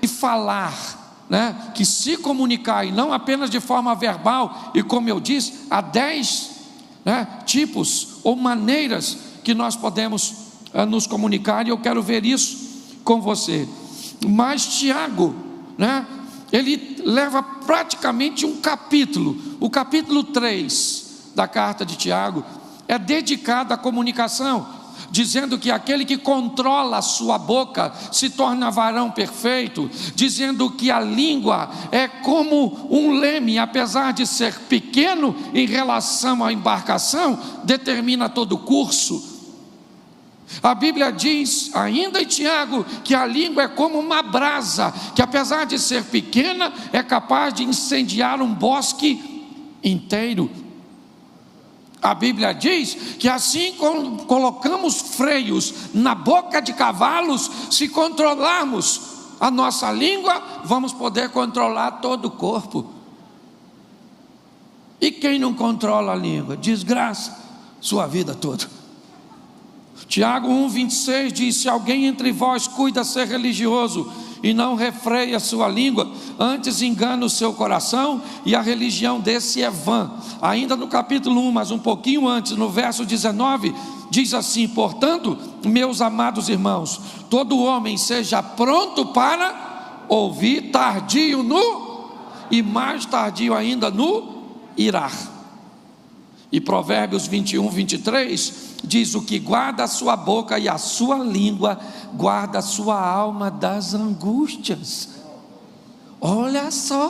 e falar, né, que se comunicar, e não apenas de forma verbal, e como eu disse, há 10, né, tipos ou maneiras que nós podemos nos comunicar, e eu quero ver isso com você. Mas Tiago, né, ele leva praticamente um capítulo, o capítulo 3 da carta de Tiago, é dedicado à comunicação, dizendo que aquele que controla a sua boca se torna varão perfeito, dizendo que a língua é como um leme, apesar de ser pequeno em relação à embarcação, determina todo o curso. A Bíblia diz, ainda em Tiago, que a língua é como uma brasa, que apesar de ser pequena, é capaz de incendiar um bosque inteiro. A Bíblia diz que assim como colocamos freios na boca de cavalos, se controlarmos a nossa língua, vamos poder controlar todo o corpo. E quem não controla a língua? Desgraça sua vida toda. Tiago 1,26 diz: se alguém entre vós cuida ser religioso e não refreia sua língua, antes engana o seu coração, e a religião desse é vã. Ainda no capítulo 1, mas um pouquinho antes, no verso 19, diz assim: portanto, meus amados irmãos, todo homem seja pronto para ouvir, tardio no, e mais tardio ainda no irar. E Provérbios 21:23 diz: o que guarda a sua boca e a sua língua, guarda a sua alma das angústias. Olha só,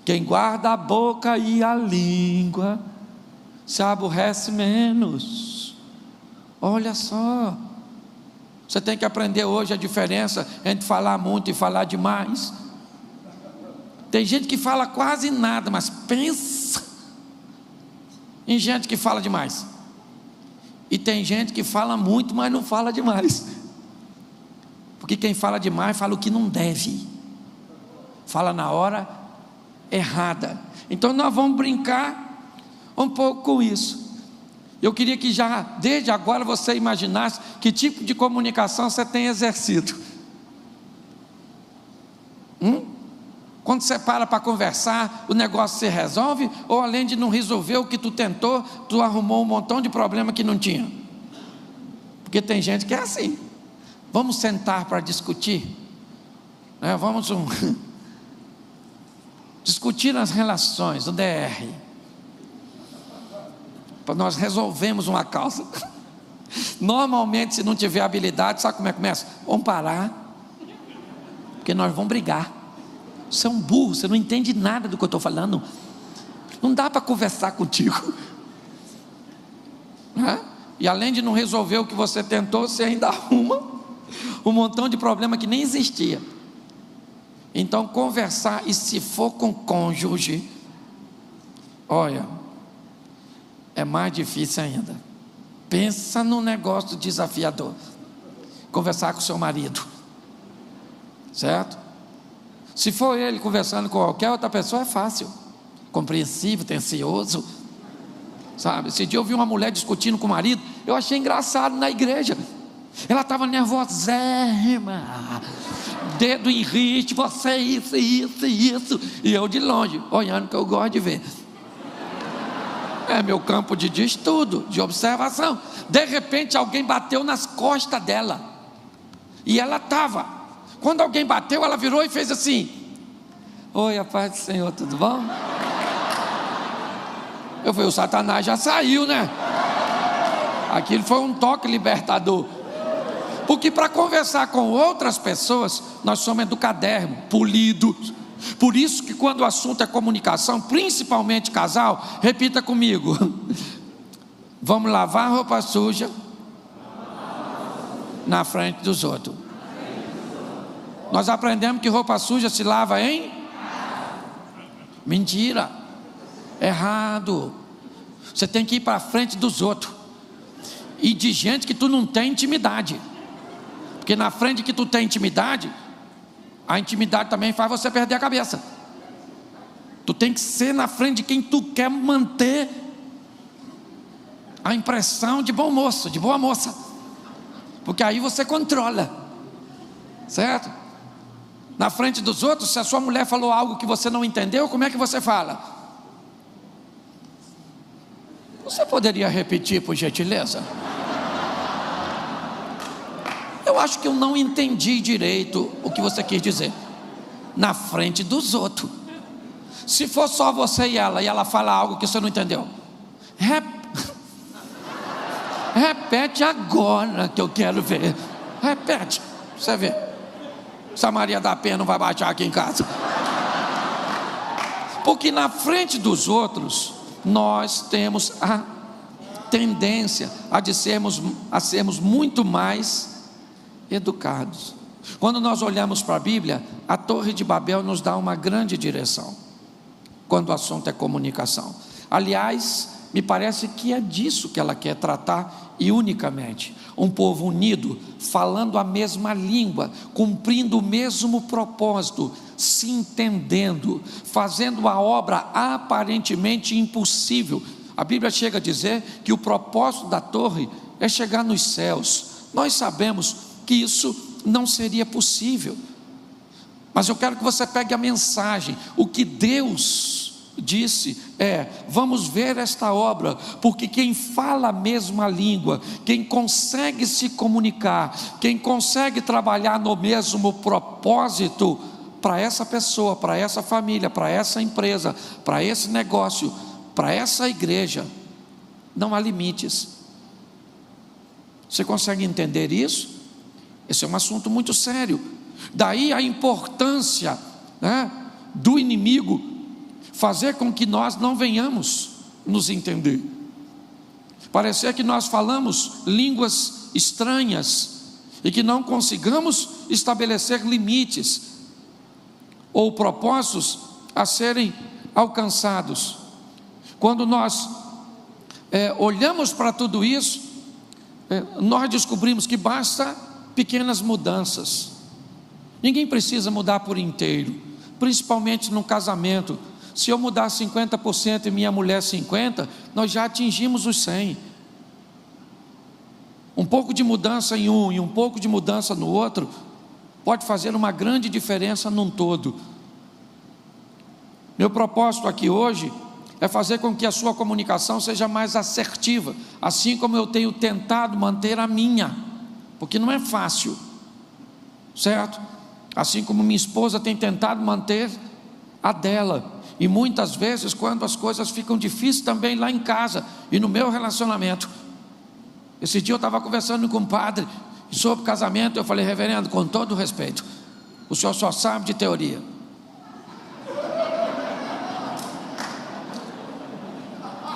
quem guarda a boca e a língua se aborrece menos. Olha só, você tem que aprender hoje a diferença entre falar muito e falar demais. Tem gente que fala quase nada, mas pensa em gente que fala demais. E tem gente que fala muito, mas não fala demais. Porque quem fala demais fala o que não deve, fala na hora errada. Então nós vamos brincar um pouco com isso. Eu queria que já desde agora você imaginasse que tipo de comunicação você tem exercido. Quando você para conversar, o negócio se resolve? Ou além de não resolver o que tu tentou, tu arrumou um montão de problema que não tinha? Porque tem gente que é assim. Vamos sentar para discutir, né? Vamos discutir as relações, o DR. Nós resolvemos uma causa. Normalmente, se não tiver habilidade, sabe como é que começa? Vamos parar, porque nós vamos brigar. Você é um burro, você não entende nada do que eu estou falando. Não dá para conversar contigo, né? E além de não resolver o que você tentou, você ainda arruma um montão de problema que nem existia. Então conversar, e se for com cônjuge, olha, é mais difícil ainda. Pensa num negócio desafiador. Conversar com seu marido, certo? Se for ele conversando com qualquer outra pessoa, é fácil, compreensivo, atencioso, sabe? Esse dia eu vi uma mulher discutindo com o marido, eu achei engraçado na igreja. Ela estava nervosérrima, dedo em riste, você isso, e eu de longe, olhando, que eu gosto de ver. É meu campo de estudo, de observação. De repente alguém bateu nas costas dela, e ela estava. Quando alguém bateu, ela virou e fez assim: oi, a paz do Senhor, tudo bom? Eu falei: o Satanás já saiu, né? Aquilo foi um toque libertador. Porque para conversar com outras pessoas, nós somos educadérrimos, polidos. Por isso que quando o assunto é comunicação, principalmente casal, repita comigo: vamos lavar roupa suja na frente dos outros. Nós aprendemos que roupa suja se lava em? Mentira, errado. Você tem que ir para frente dos outros, e de gente que tu não tem intimidade. Porque na frente que tu tem intimidade, a intimidade também faz você perder a cabeça. Tu tem que ser na frente de quem tu quer manter a impressão de bom moço, de boa moça, porque aí você controla, certo? Na frente dos outros, se a sua mulher falou algo que você não entendeu, como é que você fala? Você poderia repetir, por gentileza? Eu acho que eu não entendi direito o que você quis dizer. Na frente dos outros. Se for só você e ela fala algo que você não entendeu, repete agora que eu quero ver. Repete, você vê. Se a Maria da Penha não vai baixar aqui em casa. Porque na frente dos outros, nós temos a tendência a sermos muito mais educados. Quando nós olhamos para a Bíblia, a Torre de Babel nos dá uma grande direção, quando o assunto é comunicação. Aliás, me parece que é disso que ela quer tratar, e unicamente. Um povo unido, falando a mesma língua, cumprindo o mesmo propósito, se entendendo, fazendo a obra aparentemente impossível. A Bíblia chega a dizer que o propósito da torre é chegar nos céus. Nós sabemos que isso não seria possível, mas eu quero que você pegue a mensagem. O que Deus disse vamos ver esta obra, porque quem fala a mesma língua, quem consegue se comunicar, quem consegue trabalhar no mesmo propósito, para essa pessoa, para essa família, para essa empresa, para esse negócio, para essa igreja, não há limites. Você consegue entender isso? Esse é um assunto muito sério. Daí a importância, do inimigo fazer com que nós não venhamos nos entender. Parecer que nós falamos línguas estranhas e que não consigamos estabelecer limites ou propósitos a serem alcançados. Quando nós olhamos para tudo isso, nós descobrimos que basta pequenas mudanças. Ninguém precisa mudar por inteiro, principalmente no casamento. Se eu mudar 50% e minha mulher 50%, nós já atingimos os 100%. Um pouco de mudança em um e um pouco de mudança no outro pode fazer uma grande diferença num todo. Meu propósito aqui hoje é fazer com que a sua comunicação seja mais assertiva, assim como eu tenho tentado manter a minha, porque não é fácil, certo? Assim como minha esposa tem tentado manter a dela. E muitas vezes, quando as coisas ficam difíceis também lá em casa e no meu relacionamento. Esse dia eu estava conversando com um padre sobre casamento. Eu falei: reverendo, com todo respeito, o senhor só sabe de teoria.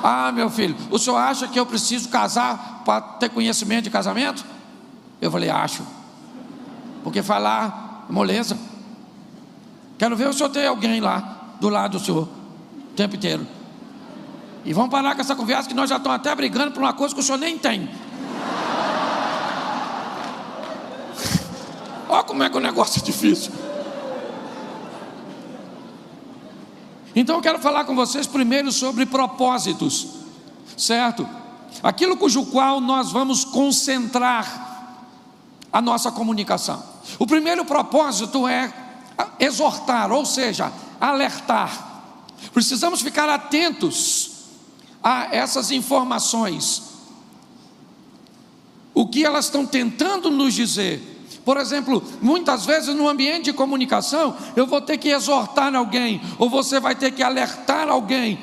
Ah, meu filho, o senhor acha que eu preciso casar para ter conhecimento de casamento? Eu falei: acho. Porque falar é moleza. Quero ver o senhor ter alguém lá do lado do senhor o tempo inteiro. E vamos parar com essa conversa, que nós já estamos até brigando por uma coisa que o senhor nem tem. Olha como é que o negócio é difícil. Então eu quero falar com vocês primeiro sobre propósitos, certo? Aquilo cujo qual nós vamos concentrar a nossa comunicação. O primeiro propósito é exortar, ou seja, alertar. Precisamos ficar atentos a essas informações, o que elas estão tentando nos dizer. Por exemplo, muitas vezes no ambiente de comunicação, eu vou ter que exortar alguém, ou você vai ter que alertar alguém.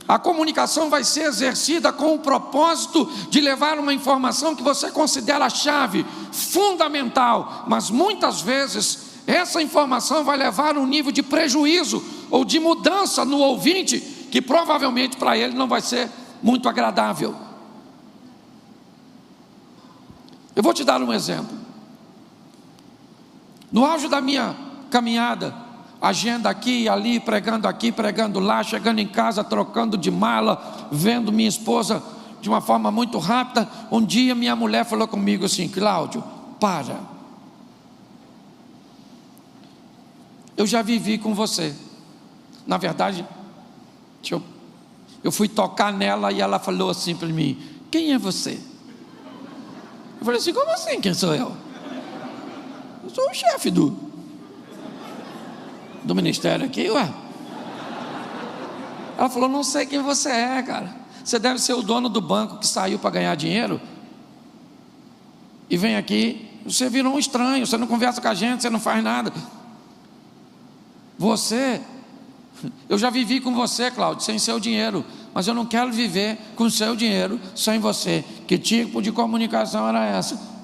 A comunicação vai ser exercida com o propósito de levar uma informação que você considera chave, fundamental, mas muitas vezes essa informação vai levar um nível de prejuízo ou de mudança no ouvinte, que provavelmente para ele não vai ser muito agradável. Eu vou te dar um exemplo. No auge da minha caminhada, agenda aqui e ali, pregando lá, chegando em casa, trocando de mala, vendo minha esposa de uma forma muito rápida, um dia minha mulher falou comigo assim: Cláudio, para. Eu já vivi com você. Na verdade, eu fui tocar nela e ela falou assim para mim: quem é você? Eu falei assim: como assim, quem sou eu? sou o chefe do ministério aqui, ué. Ela falou, não sei quem você é, cara. Você deve ser o dono do banco que saiu para ganhar dinheiro e vem aqui, você virou um estranho, você não conversa com a gente, você não faz nada. Eu já vivi com você, Cláudio, sem seu dinheiro, mas eu não quero viver com seu dinheiro sem você. Que tipo de comunicação era essa?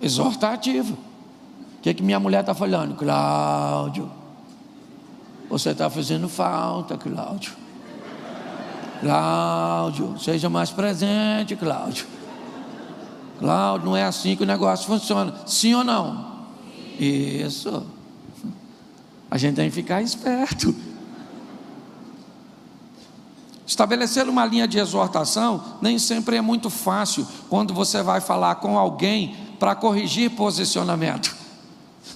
Exortativa. O que minha mulher está falando? Cláudio, você está fazendo falta, Cláudio. Cláudio, seja mais presente, Cláudio. Cláudio, não é assim que o negócio funciona. Sim ou não? Isso. A gente tem que ficar esperto. Estabelecer uma linha de exortação nem sempre é muito fácil quando você vai falar com alguém para corrigir posicionamento.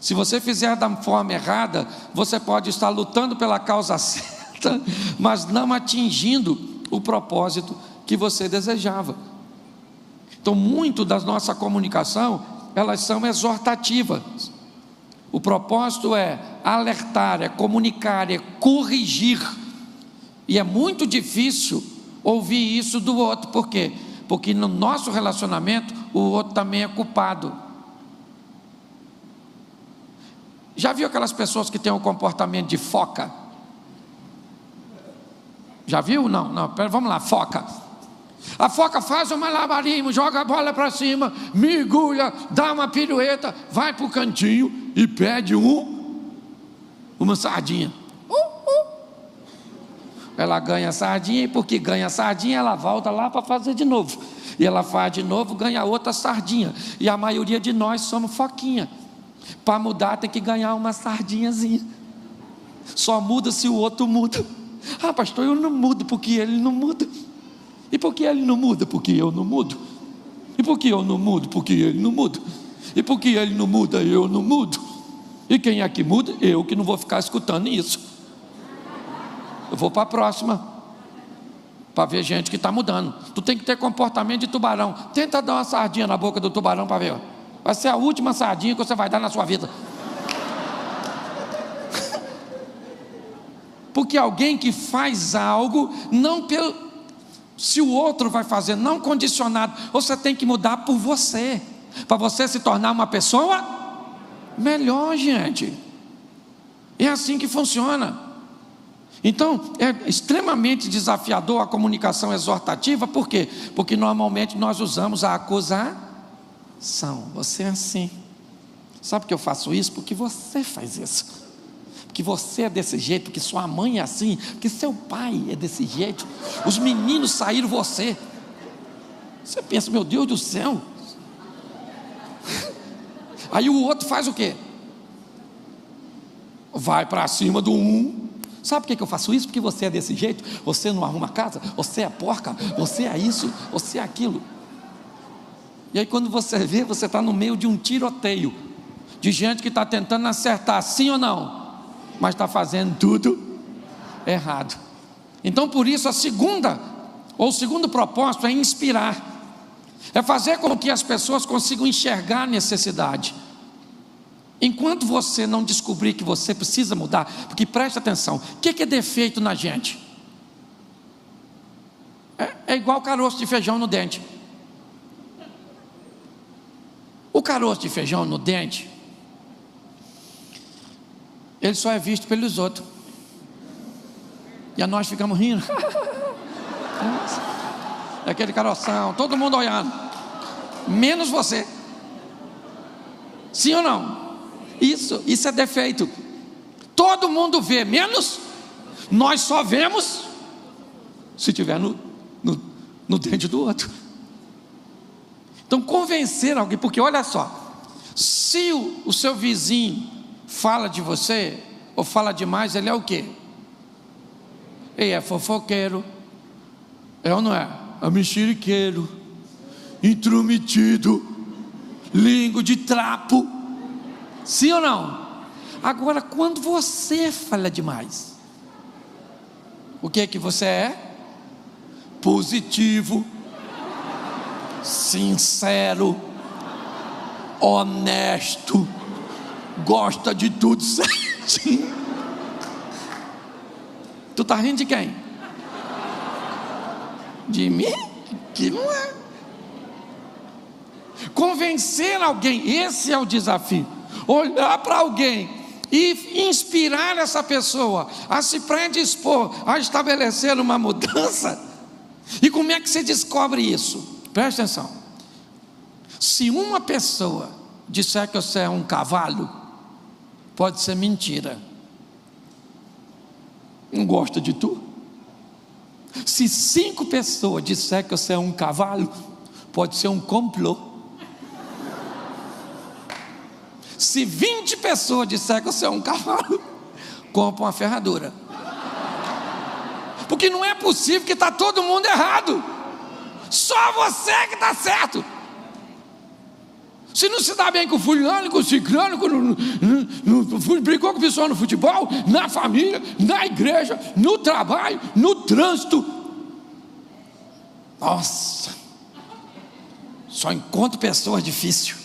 Se você fizer da forma errada, você pode estar lutando pela causa certa, mas não atingindo o propósito que você desejava. Então, muito da nossa comunicação, elas são exortativas. O propósito é alertar, é comunicar, é corrigir. E é muito difícil ouvir isso do outro. Por quê? Porque no nosso relacionamento, o outro também é culpado. Já viu aquelas pessoas que têm um comportamento de foca? Já viu? Não, vamos lá, foca. A foca faz um malabarismo, joga a bola para cima, mergulha, dá uma pirueta, vai para o cantinho e pede uma sardinha. Ela ganha a sardinha, e porque ganha a sardinha, ela volta lá para fazer de novo. E ela faz de novo, ganha outra sardinha. E a maioria de nós somos foquinha. Para mudar tem que ganhar uma sardinhazinha. Só muda se o outro muda. Ah, pastor, eu não mudo porque ele não muda. E por que ele não muda? Porque eu não mudo. E por que eu não mudo? Porque ele não muda. E por que ele não muda? Eu não mudo. E quem é que muda? Eu, que não vou ficar escutando isso. Eu vou para a próxima, para ver gente que está mudando. Tu tem que ter comportamento de tubarão. Tenta dar uma sardinha na boca do tubarão para ver. Vai ser a última sardinha que você vai dar na sua vida. Porque alguém que faz algo, não pelo, se o outro vai fazer, não condicionado, você tem que mudar por você, para você se tornar uma pessoa melhor, gente. É assim que funciona. Então, é extremamente desafiador a comunicação exortativa. Por quê? Porque normalmente nós usamos a acusação. Você é assim. Sabe que eu faço isso? Porque você faz isso. Porque você é desse jeito, porque sua mãe é assim, porque seu pai é desse jeito. Os meninos saíram você. Você pensa, meu Deus do céu. Aí o outro faz o quê? Vai para cima do Sabe por que eu faço isso? Porque você é desse jeito, você não arruma casa, você é porca, você é isso, você é aquilo. E aí quando você vê, você está no meio de um tiroteio, de gente que está tentando acertar, sim ou não, mas está fazendo tudo errado. Então por isso o segundo propósito é inspirar, é fazer com que as pessoas consigam enxergar a necessidade. Enquanto você não descobrir que você precisa mudar, porque preste atenção, o que é defeito na gente? É igual caroço de feijão no dente. O caroço de feijão no dente, ele só é visto pelos outros. E nós ficamos rindo. É aquele caroção, todo mundo olhando, menos você. Sim ou não? Isso é defeito. Todo mundo vê, menos nós só vemos se tiver no dente do outro. Então convencer alguém, porque olha só, se o seu vizinho fala de você, ou fala demais, ele é o quê? Ele é fofoqueiro, é ou não é? É mexeriqueiro, intrometido, língua de trapo. Sim ou não? Agora, quando você fala demais, o que é que você é? Positivo, sincero, honesto, gosta de tudo certinho. Tu tá rindo de quem? De mim? Que não é. Convencer alguém, esse é o desafio. Olhar para alguém e inspirar essa pessoa a se predispor a estabelecer uma mudança. E como é que você descobre isso? Presta atenção. Se uma pessoa disser que você é um cavalo, pode ser mentira. Não gosta de tu. Se 5 pessoas disser que você é um cavalo, pode ser um complô. Se 20 pessoas disser que você é um cavalo, compra uma ferradura. Porque não é possível que está todo mundo errado. Só você que está certo. Se não se dá bem com o fulano, com o ciclano, brigou com o pessoal no futebol, na família, na igreja, no trabalho, no trânsito. Nossa, só encontro pessoas difíceis.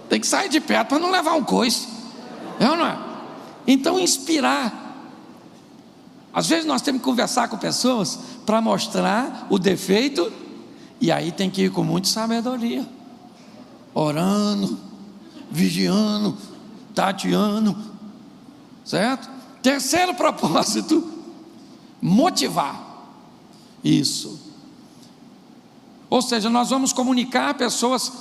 Tem que sair de perto para não levar um coice. É ou não é? Então, inspirar. Às vezes nós temos que conversar com pessoas para mostrar o defeito, e aí tem que ir com muita sabedoria, orando, vigiando, tateando, certo? Terceiro propósito, motivar. Isso. Ou seja, nós vamos comunicar a pessoas,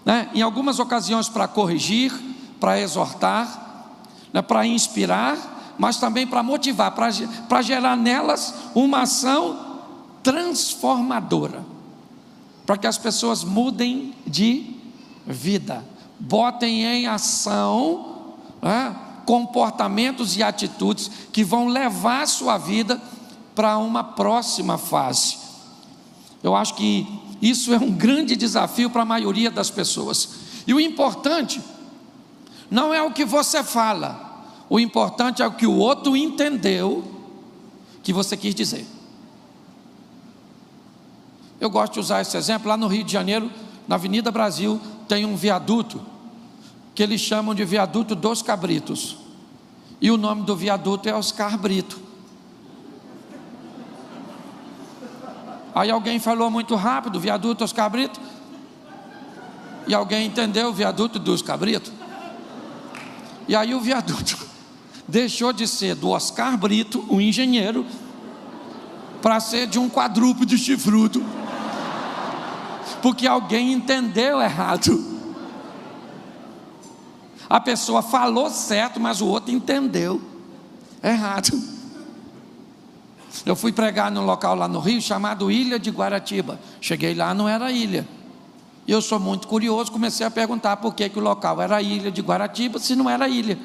né, em algumas ocasiões para corrigir, para exortar, né, para inspirar, mas também para motivar, para gerar nelas uma ação transformadora, para que as pessoas mudem de vida, botem em ação, né, comportamentos e atitudes que vão levar a sua vida para uma próxima fase. Eu acho que isso é um grande desafio para a maioria das pessoas. E o importante não é o que você fala, o importante é o que o outro entendeu que você quis dizer. Eu gosto de usar esse exemplo. Lá no Rio de Janeiro, na Avenida Brasil, tem um viaduto que eles chamam de viaduto dos Cabritos, e o nome do viaduto é Oscar Brito. Aí alguém falou muito rápido, viaduto Oscar Brito, e alguém entendeu o viaduto dos Cabritos, e aí o viaduto deixou de ser do Oscar Brito, o engenheiro, para ser de um quadrúpede chifrudo, porque alguém entendeu errado. A pessoa falou certo, mas o outro entendeu errado. Eu fui pregar num local lá no Rio chamado Ilha de Guaratiba. Cheguei lá, não era ilha. Eu sou muito curioso, comecei a perguntar por que o local era Ilha de Guaratiba, se não era ilha.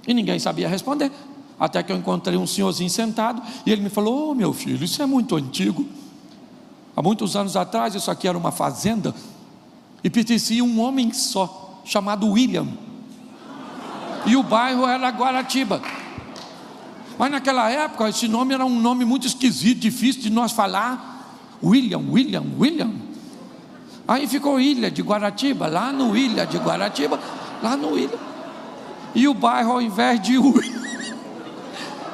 E ninguém sabia responder, até que eu encontrei um senhorzinho sentado, e ele me falou: meu filho, isso é muito antigo. Há muitos anos atrás, isso aqui era uma fazenda, e pertencia a um homem só, chamado William, e o bairro era Guaratiba. Mas naquela época, esse nome era um nome muito esquisito, difícil de nós falar. William. Aí ficou Ilha de Guaratiba, lá no Ilha de Guaratiba, lá no Ilha. E o bairro, ao invés de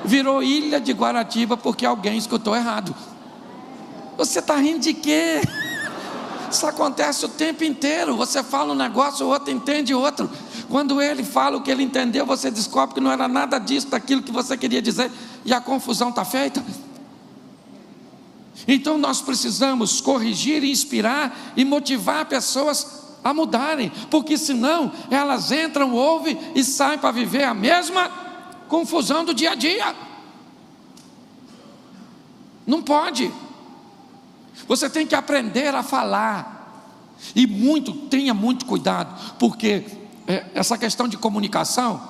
virou Ilha de Guaratiba, porque alguém escutou errado. Você está rindo de quê? Isso acontece o tempo inteiro. Você fala um negócio, o outro entende outro. Quando ele fala o que ele entendeu, você descobre que não era nada disso, daquilo que você queria dizer, e a confusão está feita. Então nós precisamos corrigir, inspirar e motivar pessoas a mudarem, porque senão elas entram, ouvem e saem para viver a mesma confusão do dia a dia. Não pode. Você tem que aprender a falar, e tenha muito cuidado, porque essa questão de comunicação,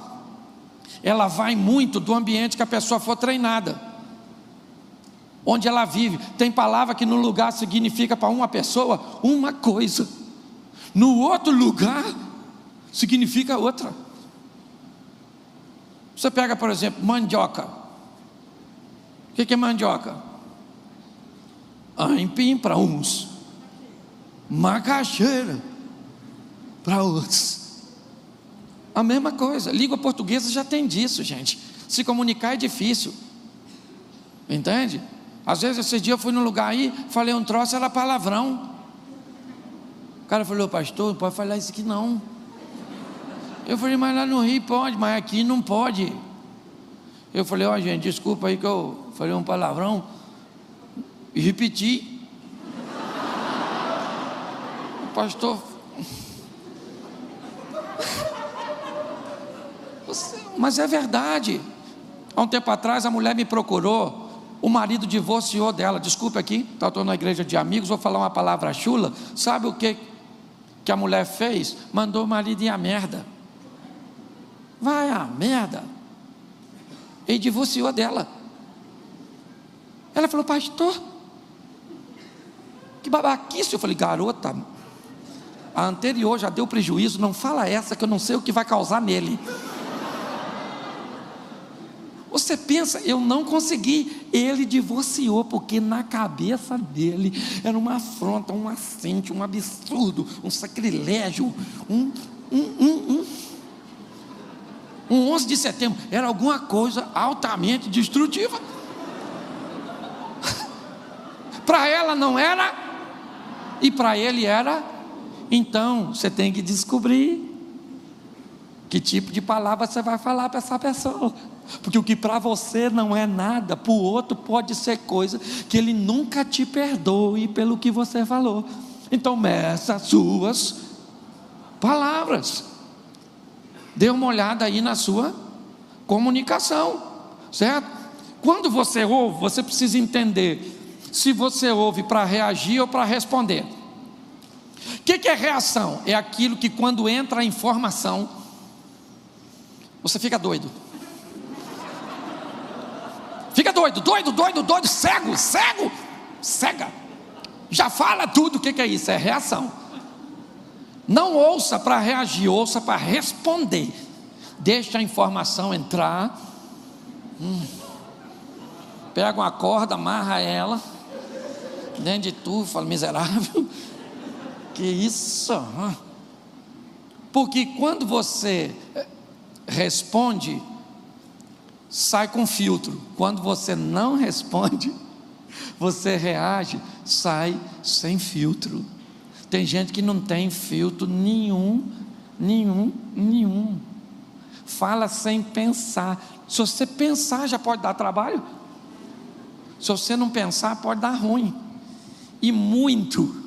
ela vai muito do ambiente que a pessoa for treinada, onde ela vive. Tem palavra que no lugar significa para uma pessoa uma coisa, no outro lugar significa outra. Você pega, por exemplo, mandioca. O que é mandioca? aipim para uns, macaxeira para outros. A mesma coisa, língua portuguesa já tem disso, gente. Se comunicar é difícil, entende? Às vezes, esse dia eu fui num lugar aí, falei um troço, era palavrão. O cara falou: pastor, não pode falar isso aqui não. Eu falei: mas lá no Rio pode, mas aqui não pode. Eu falei: ó, gente, desculpa aí que eu falei um palavrão e repeti. O pastor: mas é verdade. Há um tempo atrás a mulher me procurou, o marido divorciou dela. Desculpa aqui, estou na igreja de amigos, vou falar uma palavra chula. Sabe o que a mulher fez? Mandou o marido ir à merda. Vai à merda. E divorciou dela. Ela falou: pastor, que babaquice. Eu falei: garota, a anterior já deu prejuízo, não fala essa que eu não sei o que vai causar nele. Você pensa, eu não consegui. Ele divorciou porque na cabeça dele era uma afronta, um assente, um absurdo, um sacrilégio, um 11 de setembro era alguma coisa altamente destrutiva. Para ela não era, e para ele era. Então você tem que descobrir que tipo de palavra você vai falar para essa pessoa, porque o que para você não é nada, para o outro pode ser coisa que ele nunca te perdoe pelo que você falou. Então meça as suas palavras, dê uma olhada aí na sua comunicação, certo? Quando você ouve, você precisa entender se você ouve para reagir ou para responder. O que é reação? É aquilo que quando entra a informação, você fica doido. Fica doido, cega. Já fala tudo. O que é isso? É reação. Não ouça para reagir, ouça para responder. Deixa a informação entrar. Pega uma corda, amarra ela dentro de tu, fala: miserável. Que isso? Porque quando você responde, sai com filtro. Quando você não responde, você reage, sai sem filtro. Tem gente que não tem filtro nenhum. Fala sem pensar. Se você pensar, já pode dar trabalho. Se você não pensar, pode dar ruim. E muito.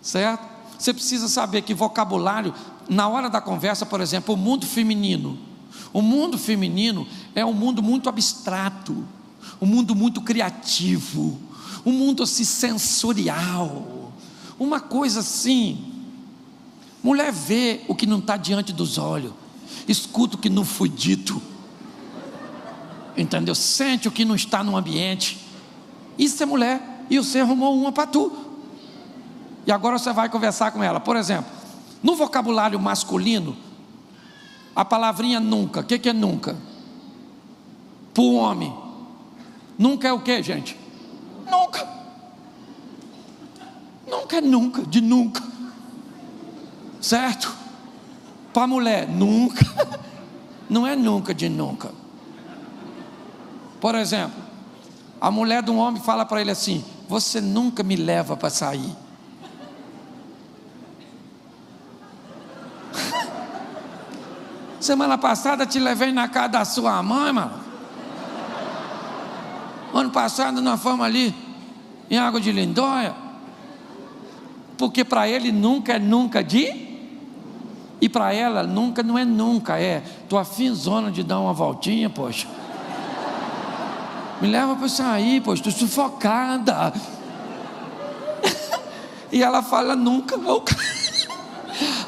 Certo? Você precisa saber que vocabulário, na hora da conversa, por exemplo, o mundo feminino é um mundo muito abstrato, um mundo muito criativo, um mundo assim sensorial, uma coisa assim. Mulher vê o que não está diante dos olhos, escuta o que não foi dito, entendeu? Sente o que não está no ambiente. Isso é mulher, e você arrumou uma para tu. E agora você vai conversar com ela. Por exemplo, no vocabulário masculino, a palavrinha nunca. O que é nunca? Para o homem, nunca é o que, gente? Nunca. Nunca é nunca, de nunca. Certo? Para a mulher, nunca. Não é nunca de nunca. Por exemplo, a mulher de um homem fala para ele assim: você nunca me leva para sair. Semana passada te levei na casa da sua mãe, mano. Ano passado nós fomos ali em Água de Lindóia. Porque para ele nunca é nunca de, e para ela nunca não é nunca, é: tô afinzona de dar uma voltinha, poxa. Me leva para sair, poxa, estou sufocada. E ela fala nunca.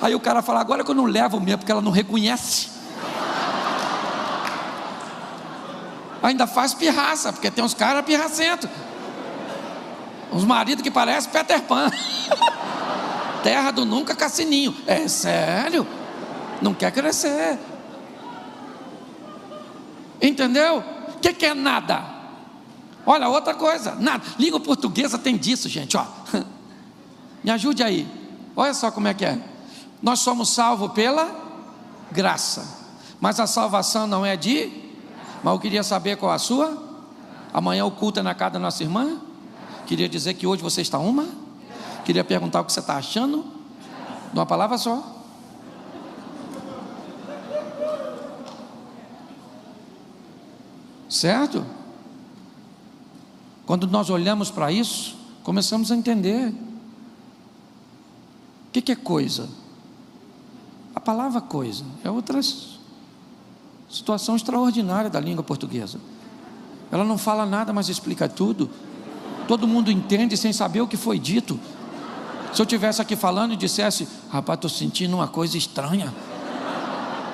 Aí o cara fala: agora que eu não levo mesmo, porque ela não reconhece. Ainda faz pirraça, porque tem uns caras pirracentos, uns maridos que parecem Peter Pan. Terra do nunca, Cassininho. É sério? Não quer crescer. Entendeu? O que é nada? Olha, outra coisa, nada. Língua portuguesa tem disso, gente, ó. Me ajude aí. Olha só como é que é. Nós somos salvos pela graça, mas a salvação não é de. Mas eu queria saber qual a sua. Amanhã o culto é na casa da nossa irmã. Queria dizer que hoje você está uma. Queria perguntar o que você está achando. De uma palavra só. Certo? Quando nós olhamos para isso, começamos a entender. O que é coisa? A palavra coisa é outra situação extraordinária da língua portuguesa. Ela não fala nada, mas explica tudo. Todo mundo entende sem saber o que foi dito. Se eu estivesse aqui falando e dissesse: rapaz, estou sentindo uma coisa estranha,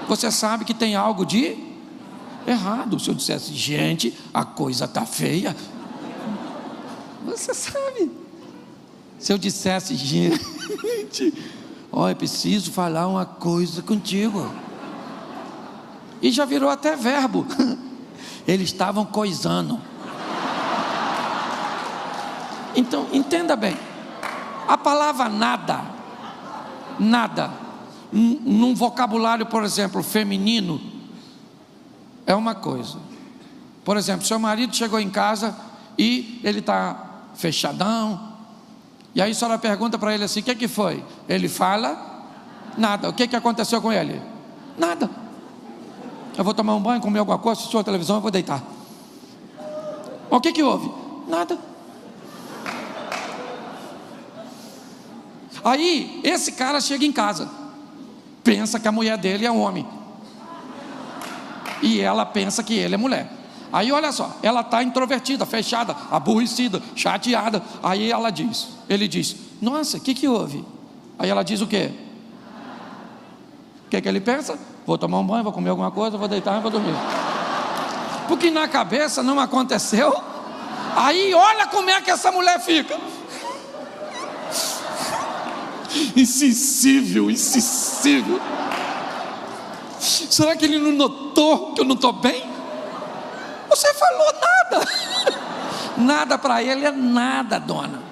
você sabe que tem algo de errado. Se eu dissesse: gente, a coisa está feia, você sabe. Se eu dissesse: gente, eu preciso falar uma coisa contigo, e já virou até verbo. Eles estavam coisando. Então, entenda bem, a palavra nada, num vocabulário, por exemplo, feminino, é uma coisa. Por exemplo, seu marido chegou em casa e ele está fechadão, e aí a senhora pergunta para ele assim: o que foi? Ele fala nada. O que aconteceu com ele? Nada. Eu vou tomar um banho, comer alguma coisa, assistir a televisão, eu vou deitar. O que houve? Nada. Aí esse cara chega em casa, pensa que a mulher dele é um homem, e ela pensa que ele é mulher. Aí olha só, ela está introvertida, fechada, aborrecida, chateada. Aí ele diz: nossa, o que houve? Aí ela diz o quê? O que ele pensa? Vou tomar um banho, vou comer alguma coisa, vou deitar e vou dormir. Porque na cabeça não aconteceu. Aí olha como é que essa mulher fica. Insensível. Será que ele não notou que eu não estou bem? Você falou nada. Nada para ele é nada, dona.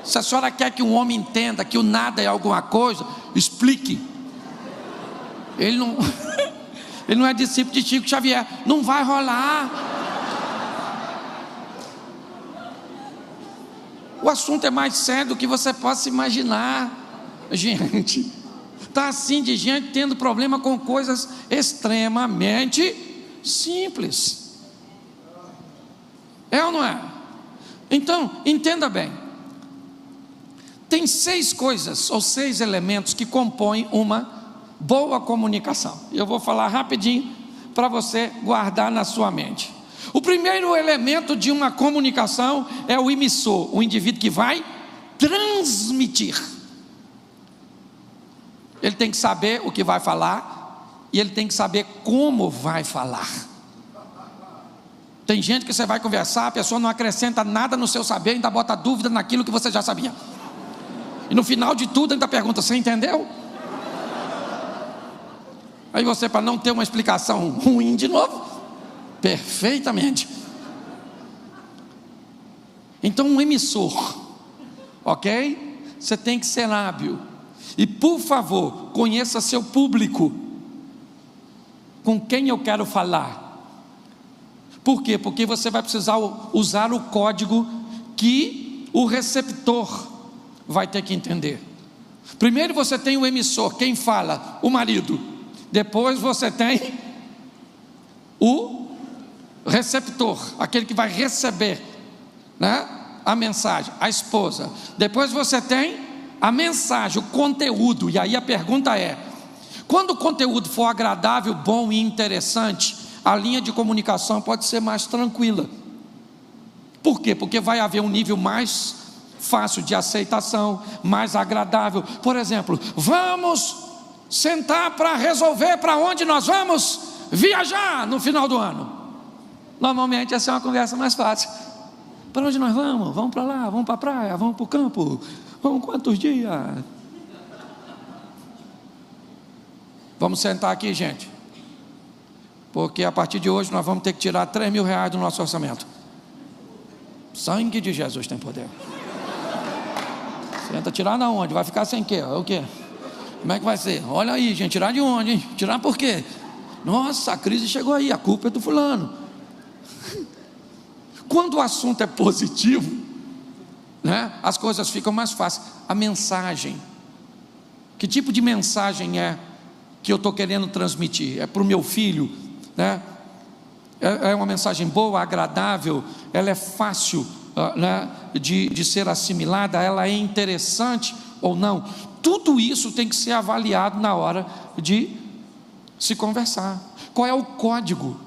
Se a senhora quer que um homem entenda que o nada é alguma coisa, explique. Ele não é discípulo de Chico Xavier. Não vai rolar. O assunto é mais sério do que você possa imaginar. Gente, está assim de gente tendo problema com coisas extremamente simples. É ou não é? Então, entenda bem. Tem 6 coisas ou 6 elementos que compõem uma boa comunicação. Eu vou falar rapidinho para você guardar na sua mente. O primeiro elemento de uma comunicação é o emissor, o indivíduo que vai transmitir. Ele tem que saber o que vai falar e ele tem que saber como vai falar. Tem gente que você vai conversar, a pessoa não acrescenta nada no seu saber, ainda bota dúvida naquilo que você já sabia. E no final de tudo ainda pergunta: você entendeu? Aí você, para não ter uma explicação ruim de novo, perfeitamente. Então, um emissor, ok? Você tem que ser hábil. E por favor, conheça seu público. Com quem eu quero falar? Por quê? Porque você vai precisar usar o código que o receptor vai ter que entender. Primeiro você tem o emissor, quem fala? O marido. Depois você tem o receptor, aquele que vai receber, né, a mensagem, a esposa. Depois você tem a mensagem, o conteúdo. E aí a pergunta é: quando o conteúdo for agradável, bom e interessante, a linha de comunicação pode ser mais tranquila. Por quê? Porque vai haver um nível mais fácil de aceitação, mais agradável. Por exemplo, vamos sentar para resolver para onde nós vamos viajar no final do ano. Normalmente essa é uma conversa mais fácil. Para onde nós vamos? Vamos para lá, vamos para a praia, vamos para o campo. Vamos quantos dias? Vamos sentar aqui, gente, porque a partir de hoje nós vamos ter que tirar R$3.000 do nosso orçamento. Sangue de Jesus tem poder. Você tenta tirar da onde? Vai ficar sem quê? O quê? Como é que vai ser? Olha aí, gente, tirar de onde, hein? Tirar por quê? Nossa, a crise chegou aí, a culpa é do fulano. Quando o assunto é positivo, né, as coisas ficam mais fáceis. A mensagem, que tipo de mensagem é que eu estou querendo transmitir? É para o meu filho, né? É uma mensagem boa, agradável, ela é fácil, né, de ser assimilada, ela é interessante ou não? Tudo isso tem que ser avaliado na hora de se conversar. Qual é o código?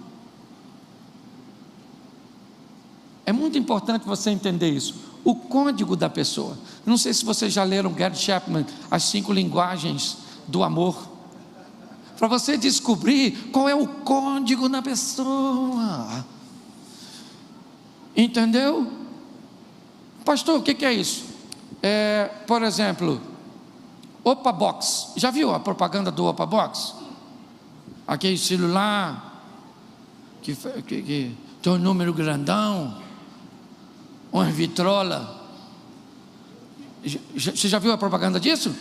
É muito importante você entender isso. O código da pessoa. Não sei se vocês já leram Gary Chapman, As 5 Linguagens do Amor. Para você descobrir qual é o código da pessoa. Entendeu? Pastor, o que é isso? Por exemplo, Opa Box. Já viu a propaganda do Opa Box? Aquele celular que tem um número grandão, uma vitrola. Você já viu a propaganda disso?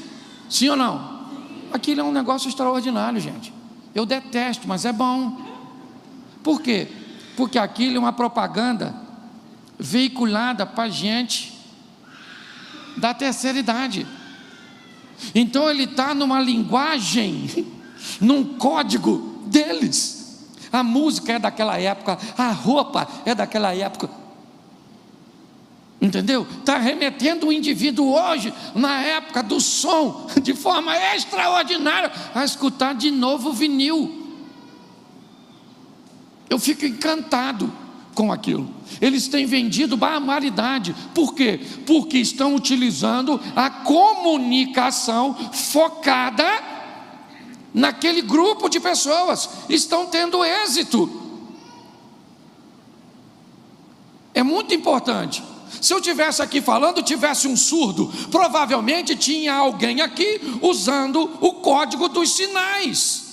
Sim ou não? Aquilo é um negócio extraordinário, gente. Eu detesto, mas é bom. Por quê? Porque aquilo é uma propaganda veiculada para gente da terceira idade. Então ele está numa linguagem, num código deles. A música é daquela época, a roupa é daquela época. Entendeu? Está remetendo o indivíduo hoje, na época do som, de forma extraordinária, a escutar de novo o vinil. Eu fico encantado com aquilo. Eles têm vendido barbaridade. Por quê? Porque estão utilizando a comunicação focada naquele grupo de pessoas. Estão tendo êxito. É muito importante. Se eu tivesse aqui falando, tivesse um surdo, provavelmente tinha alguém aqui usando o código dos sinais.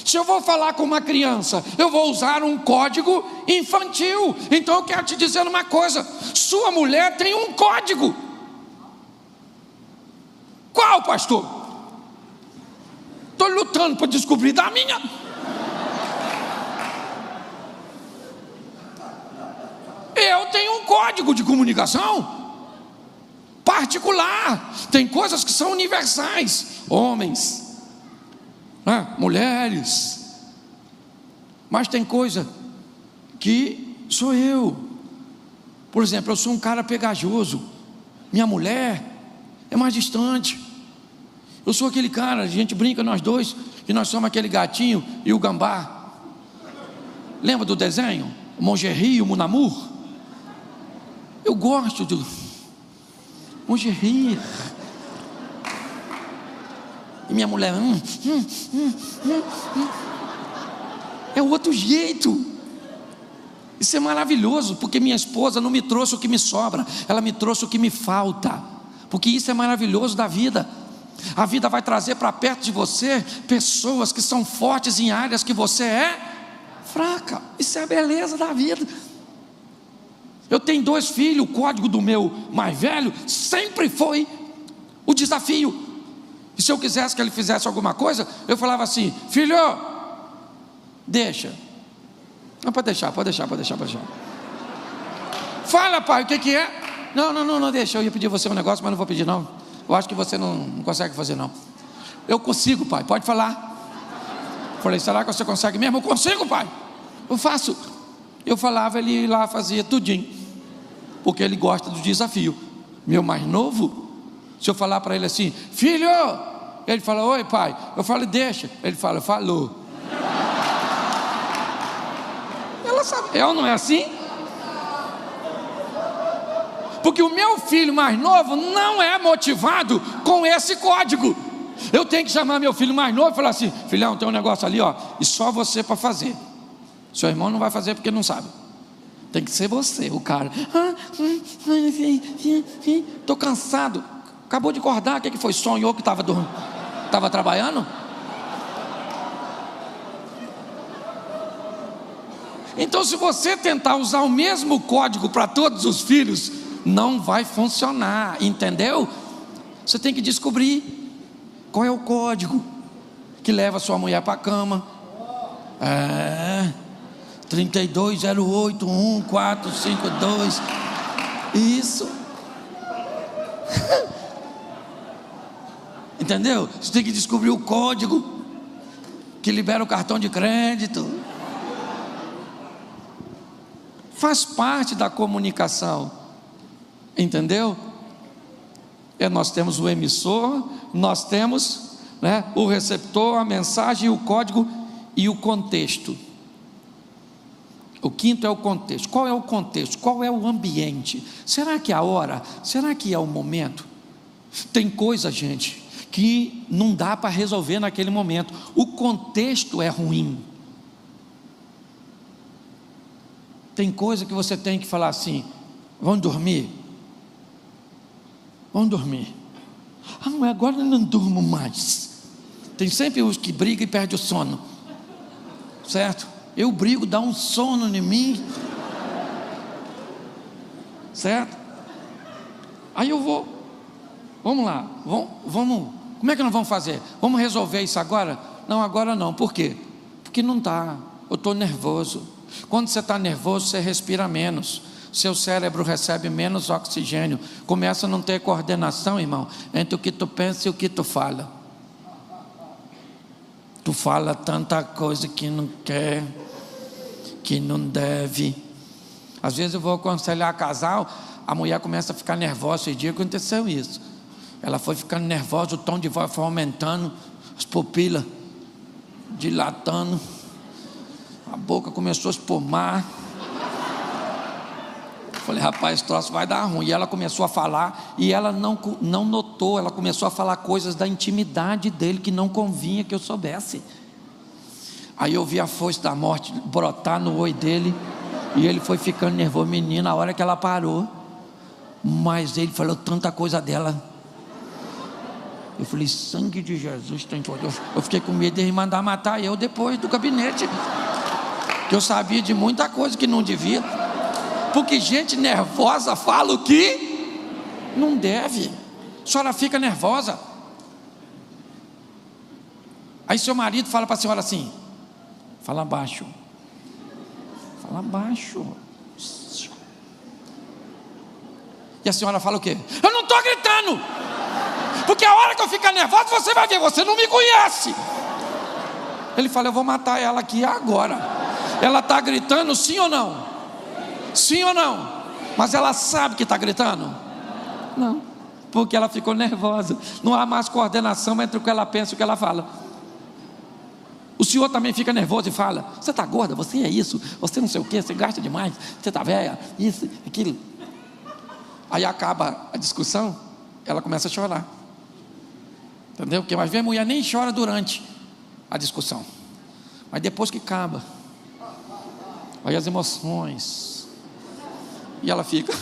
Se eu vou falar com uma criança, eu vou usar um código infantil. Então eu quero te dizer uma coisa: sua mulher tem um código. Qual, pastor? Estou lutando para descobrir da minha. Eu tenho um código de comunicação particular. Tem coisas que são universais. Homens, mulheres. Mas tem coisa que sou eu. Por exemplo, eu sou um cara pegajoso. Minha mulher é mais distante. Eu sou aquele cara, a gente brinca nós dois, que nós somos aquele gatinho e o gambá. Lembra do desenho? O Mongerry e o Munamur? Eu gosto do Mongerry. E minha mulher é outro jeito. Isso é maravilhoso, porque minha esposa não me trouxe o que me sobra, ela me trouxe o que me falta. Porque isso é maravilhoso da vida. A vida vai trazer para perto de você pessoas que são fortes em áreas que você é fraca. Isso é a beleza da vida. Eu tenho 2 filhos, o código do meu mais velho sempre foi o desafio. E se eu quisesse que ele fizesse alguma coisa, eu falava assim: filho, deixa. Não, pode deixar. Fala, pai, o que é? Não, deixa. Eu ia pedir você um negócio, mas não vou pedir não. Eu acho que você não consegue fazer não. Eu consigo, pai, pode falar. Falei: será que você consegue mesmo? Eu consigo, pai. Eu faço. Eu falava, ele ia lá, fazia tudinho, porque ele gosta do desafio. Meu mais novo, se eu falar para ele assim: filho, ele fala: oi, pai. Eu falo: deixa. Ele fala: falou. Ela sabe, não é assim? Porque o meu filho mais novo não é motivado com esse código. Eu tenho que chamar meu filho mais novo e falar assim: filhão, tem um negócio ali, e só você para fazer. Seu irmão não vai fazer porque não sabe. Tem que ser você, o cara. Estou cansado. Acabou de acordar. O que foi? Sonhou que estava trabalhando? Então, se você tentar usar o mesmo código para todos os filhos, não vai funcionar, entendeu? Você tem que descobrir qual é o código que leva sua mulher para a cama. 32081452. Isso. Entendeu? Você tem que descobrir o código que libera o cartão de crédito. Faz parte da comunicação. Entendeu? Nós temos o emissor, nós temos, né, o receptor, a mensagem, o código e o contexto. O quinto é o contexto. Qual é o contexto? Qual é o ambiente? Será que é a hora? Será que é o momento? Tem coisa, gente, que não dá para resolver naquele momento. O contexto é ruim. Tem coisa que você tem que falar assim: vamos dormir? Vamos dormir. Mas agora eu não durmo mais. Tem sempre os que brigam e perdem o sono, certo? Eu brigo, dá um sono em mim, certo? Aí eu vou, vamos lá, vamos, como é que nós vamos fazer? Vamos resolver isso agora? Não, agora não. Por quê? Porque não dá, eu estou nervoso. Quando você está nervoso, você respira menos, seu cérebro recebe menos oxigênio, começa a não ter coordenação, irmão, entre o que tu pensa e o que tu fala. Tu fala tanta coisa que não quer, que não deve. Às vezes eu vou aconselhar casal, a mulher começa a ficar nervosa. Esse dia aconteceu isso. Ela foi ficando nervosa, o tom de voz foi aumentando, as pupilas dilatando, a boca começou a espumar. Falei, rapaz, esse troço vai dar ruim. E ela começou a falar, e ela não notou, ela começou a falar coisas da intimidade dele que não convinha que eu soubesse. Aí eu vi a foice da morte brotar no olho dele, e ele foi ficando nervoso. Menina, a hora que ela parou, mas ele falou tanta coisa dela. Eu falei, sangue de Jesus tem poder. Eu fiquei com medo de ele mandar matar eu depois do gabinete, que eu sabia de muita coisa que não devia. Porque gente nervosa fala o que não deve. A senhora fica nervosa. Aí seu marido fala para a senhora assim: fala baixo. Fala baixo. E a senhora fala o quê? Eu não estou gritando, porque a hora que eu ficar nervosa, você vai ver, você não me conhece. Ele fala, eu vou matar ela aqui agora. Ela está gritando, sim ou não? Sim ou não? Mas ela sabe que está gritando? Não, porque ela ficou nervosa. Não há mais coordenação entre o que ela pensa e o que ela fala. O senhor também fica nervoso e fala, você está gorda, você é isso, você não sei o que, você gasta demais, você está velha, isso, aquilo. Aí acaba a discussão, ela começa a chorar. Entendeu? Porque mais vezes a mulher nem chora durante a discussão, mas depois que acaba, aí as emoções, e ela fica.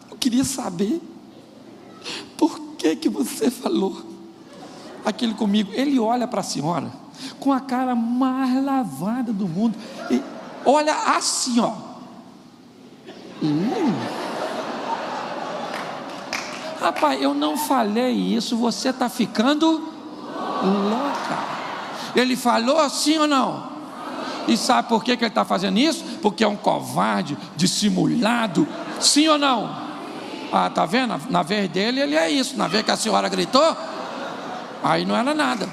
Eu queria saber por que você falou aquilo comigo. Ele olha para a senhora com a cara mais lavada do mundo e olha assim, ó. Rapaz, eu não falei isso, você está ficando louca. Ele falou sim ou não? E sabe por que ele está fazendo isso? Porque é um covarde, dissimulado. Sim ou não? Ah, tá vendo? Na vez dele, ele é isso. Na vez que a senhora gritou, aí não era nada.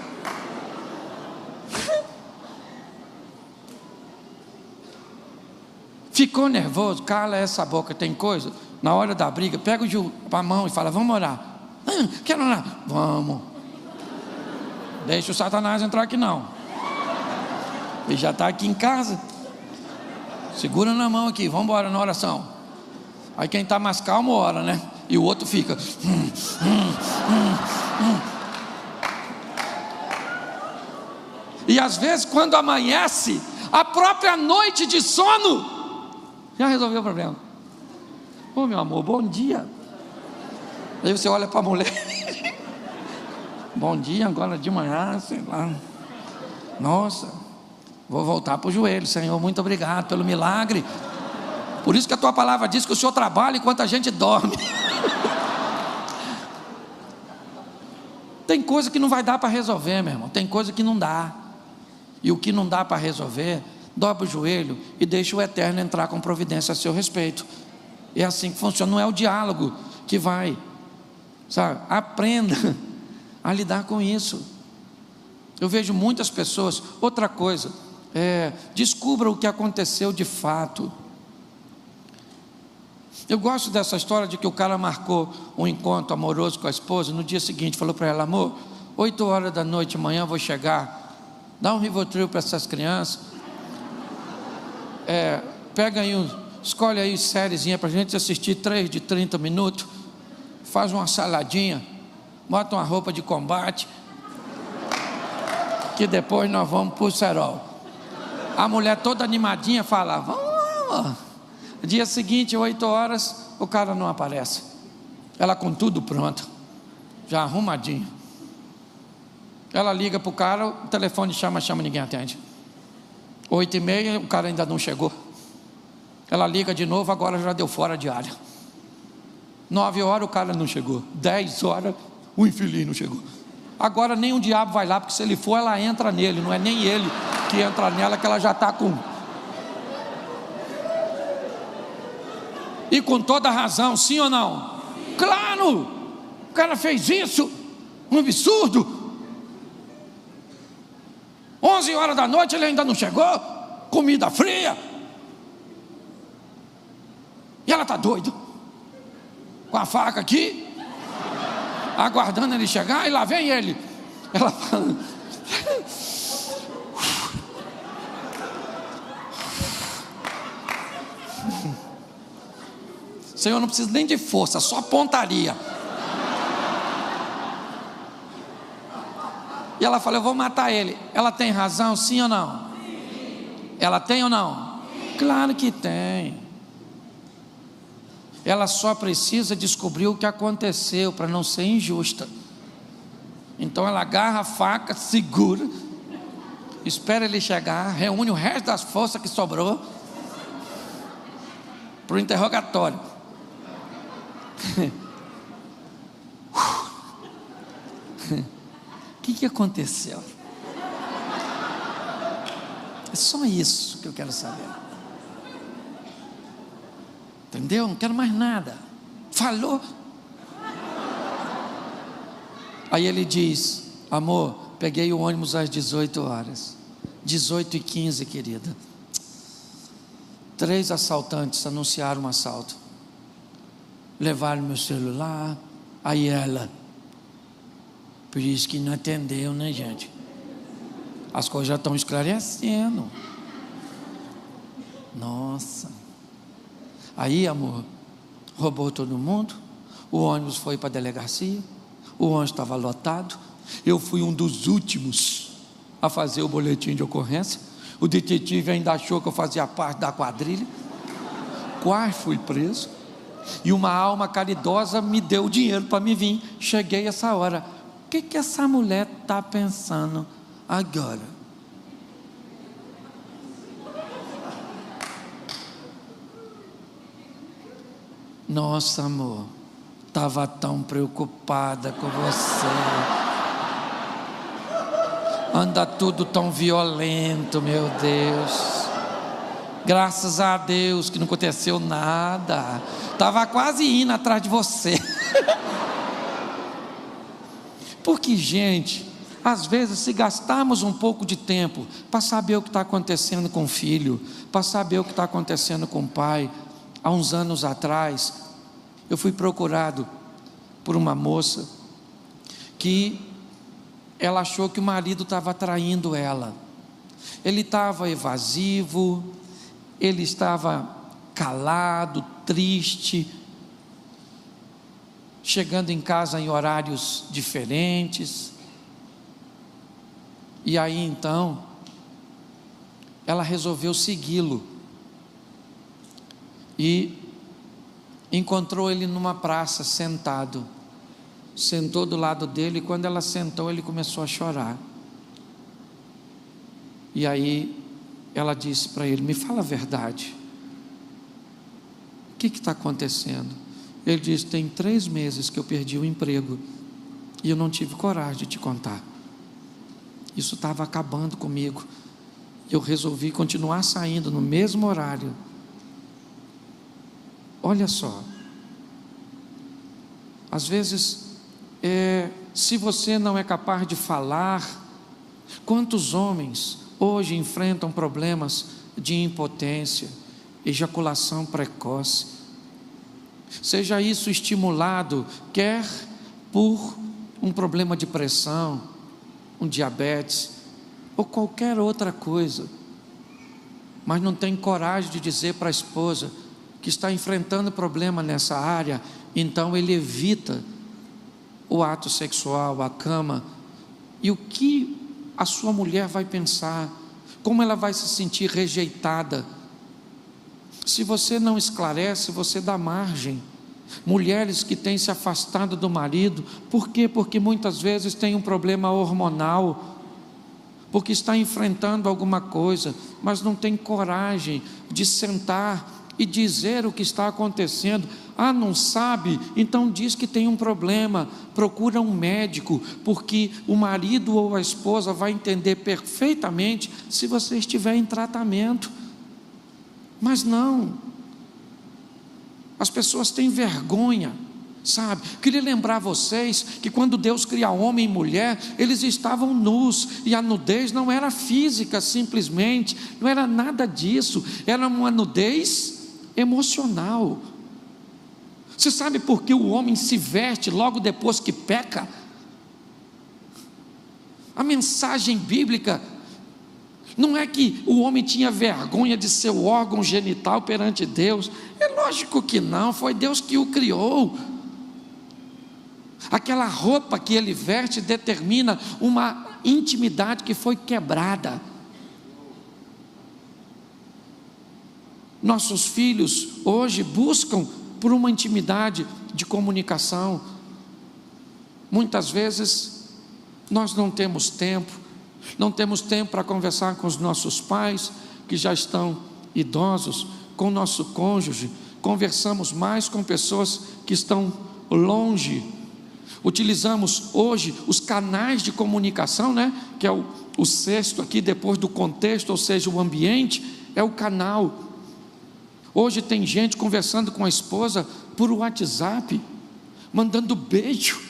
Ficou nervoso? Cala essa boca, tem coisa. Na hora da briga, pega o Gil para a mão e fala, vamos orar. Quero orar. Vamos. Deixa o Satanás entrar aqui não. Ele já está aqui em casa. Segura na mão aqui, vamos embora na oração. Aí quem está mais calmo ora, né? E o outro fica. E às vezes quando amanhece, a própria noite de sono já resolveu o problema. Ô meu amor, bom dia. Aí você olha para a mulher. Bom dia, agora de manhã, sei lá. Nossa, vou voltar para o joelho. Senhor, muito obrigado pelo milagre. Por isso que a tua palavra diz que o Senhor trabalha enquanto a gente dorme. Tem coisa que não vai dar para resolver, meu irmão. Tem coisa que não dá. E o que não dá para resolver, dobra o joelho e deixa o Eterno entrar com providência a seu respeito. É assim que funciona. Não é o diálogo que vai, sabe? Aprenda a lidar com isso. Eu vejo muitas pessoas. Outra coisa, descubra o que aconteceu de fato. Eu gosto dessa história de que o cara marcou um encontro amoroso com a esposa. No dia seguinte falou para ela: amor, 8 horas da noite amanhã eu vou chegar, dá um Rivotril para essas crianças, pega aí, escolhe aí sériezinha para a gente assistir, 3 de 30 minutos, faz uma saladinha, bota uma roupa de combate, que depois nós vamos para o cerol. A mulher toda animadinha fala: vamos. Dia seguinte, 8 horas, o cara não aparece. Ela com tudo pronto, já arrumadinho. Ela liga para o cara, o telefone chama, ninguém atende. 8h30, o cara ainda não chegou. Ela liga de novo, agora já deu fora de área. 9 horas, o cara não chegou. 10 horas, o infeliz não chegou. Agora nem o diabo vai lá, porque se ele for, ela entra nele. Não é nem ele que entra nela, que ela já está com... E com toda razão, sim ou não? Sim. Claro! O cara fez isso, um absurdo. 11 horas da noite, ele ainda não chegou, comida fria. E ela está doida, com a faca aqui, aguardando ele chegar, e lá vem ele. Ela fala... Senhor, não precisa nem de força, só pontaria. E ela fala: eu vou matar ele. Ela tem razão, sim ou não? Sim. Ela tem ou não? Sim. Claro que tem. Ela só precisa descobrir o que aconteceu para não ser injusta. Então ela agarra a faca, segura, espera ele chegar, reúne o resto das forças que sobrou para o interrogatório. O que aconteceu? É só isso que eu quero saber. Entendeu? Não quero mais nada. Falou. Aí ele diz: amor, peguei o ônibus às 18 horas. 18h15, querida. 3 assaltantes anunciaram um assalto. Levaram meu celular. Aí ela... Por isso que não atendeu, né, gente? As coisas já estão esclarecendo. Nossa. Aí, amor, roubou todo mundo. O ônibus foi para a delegacia. O ônibus estava lotado. Eu fui um dos últimos a fazer o boletim de ocorrência. O detetive ainda achou que eu fazia parte da quadrilha. Quase fui preso. E uma alma caridosa me deu o dinheiro para me vir. Cheguei essa hora. O que essa mulher está pensando agora? Nossa, amor, estava tão preocupada com você. Anda tudo tão violento, meu Deus. Graças a Deus que não aconteceu nada. Estava quase indo atrás de você. Porque, gente, às vezes, se gastarmos um pouco de tempo para saber o que está acontecendo com o filho, para saber o que está acontecendo com o pai. Há uns anos atrás, eu fui procurado por uma moça que ela achou que o marido estava traindo ela. Ele estava evasivo, ele estava calado, triste, chegando em casa em horários diferentes. E aí então ela resolveu segui-lo e encontrou ele numa praça sentado. Sentou do lado dele, e quando ela sentou, ele começou a chorar. E aí ela disse para ele: me fala a verdade, o que está acontecendo? Ele disse: tem 3 meses que eu perdi o emprego e eu não tive coragem de te contar. Isso estava acabando comigo. Eu resolvi continuar saindo no mesmo horário. Olha só, às vezes, se você não é capaz de falar, quantos homens hoje enfrentam problemas de impotência, ejaculação precoce, seja isso estimulado, quer por um problema de pressão, um diabetes, ou qualquer outra coisa, mas não tem coragem de dizer para a esposa que está enfrentando problema nessa área, então ele evita o ato sexual, a cama. E o que a sua mulher vai pensar? Como ela vai se sentir rejeitada? Se você não esclarece, você dá margem. Mulheres que têm se afastado do marido, por quê? Porque muitas vezes tem um problema hormonal, porque está enfrentando alguma coisa, mas não tem coragem de sentar e dizer o que está acontecendo. Ah, não sabe? Então diz que tem um problema, procura um médico, porque o marido ou a esposa vai entender perfeitamente se você estiver em tratamento. Mas não, as pessoas têm vergonha, sabe? Queria lembrar vocês que quando Deus cria homem e mulher, eles estavam nus, e a nudez não era física simplesmente, não era nada disso, era uma nudez emocional. Você sabe por que o homem se veste logo depois que peca? A mensagem bíblica não é que o homem tinha vergonha de seu órgão genital perante Deus. É lógico que não, foi Deus que o criou. Aquela roupa que ele veste determina uma intimidade que foi quebrada. Nossos filhos hoje buscam por uma intimidade de comunicação. Muitas vezes nós não temos tempo para conversar com os nossos pais, que já estão idosos, com o nosso cônjuge. Conversamos mais com pessoas que estão longe. Utilizamos hoje os canais de comunicação, né? Que é o sexto aqui, depois do contexto, ou seja, o ambiente, é o canal. Hoje tem gente conversando com a esposa por WhatsApp, mandando beijo.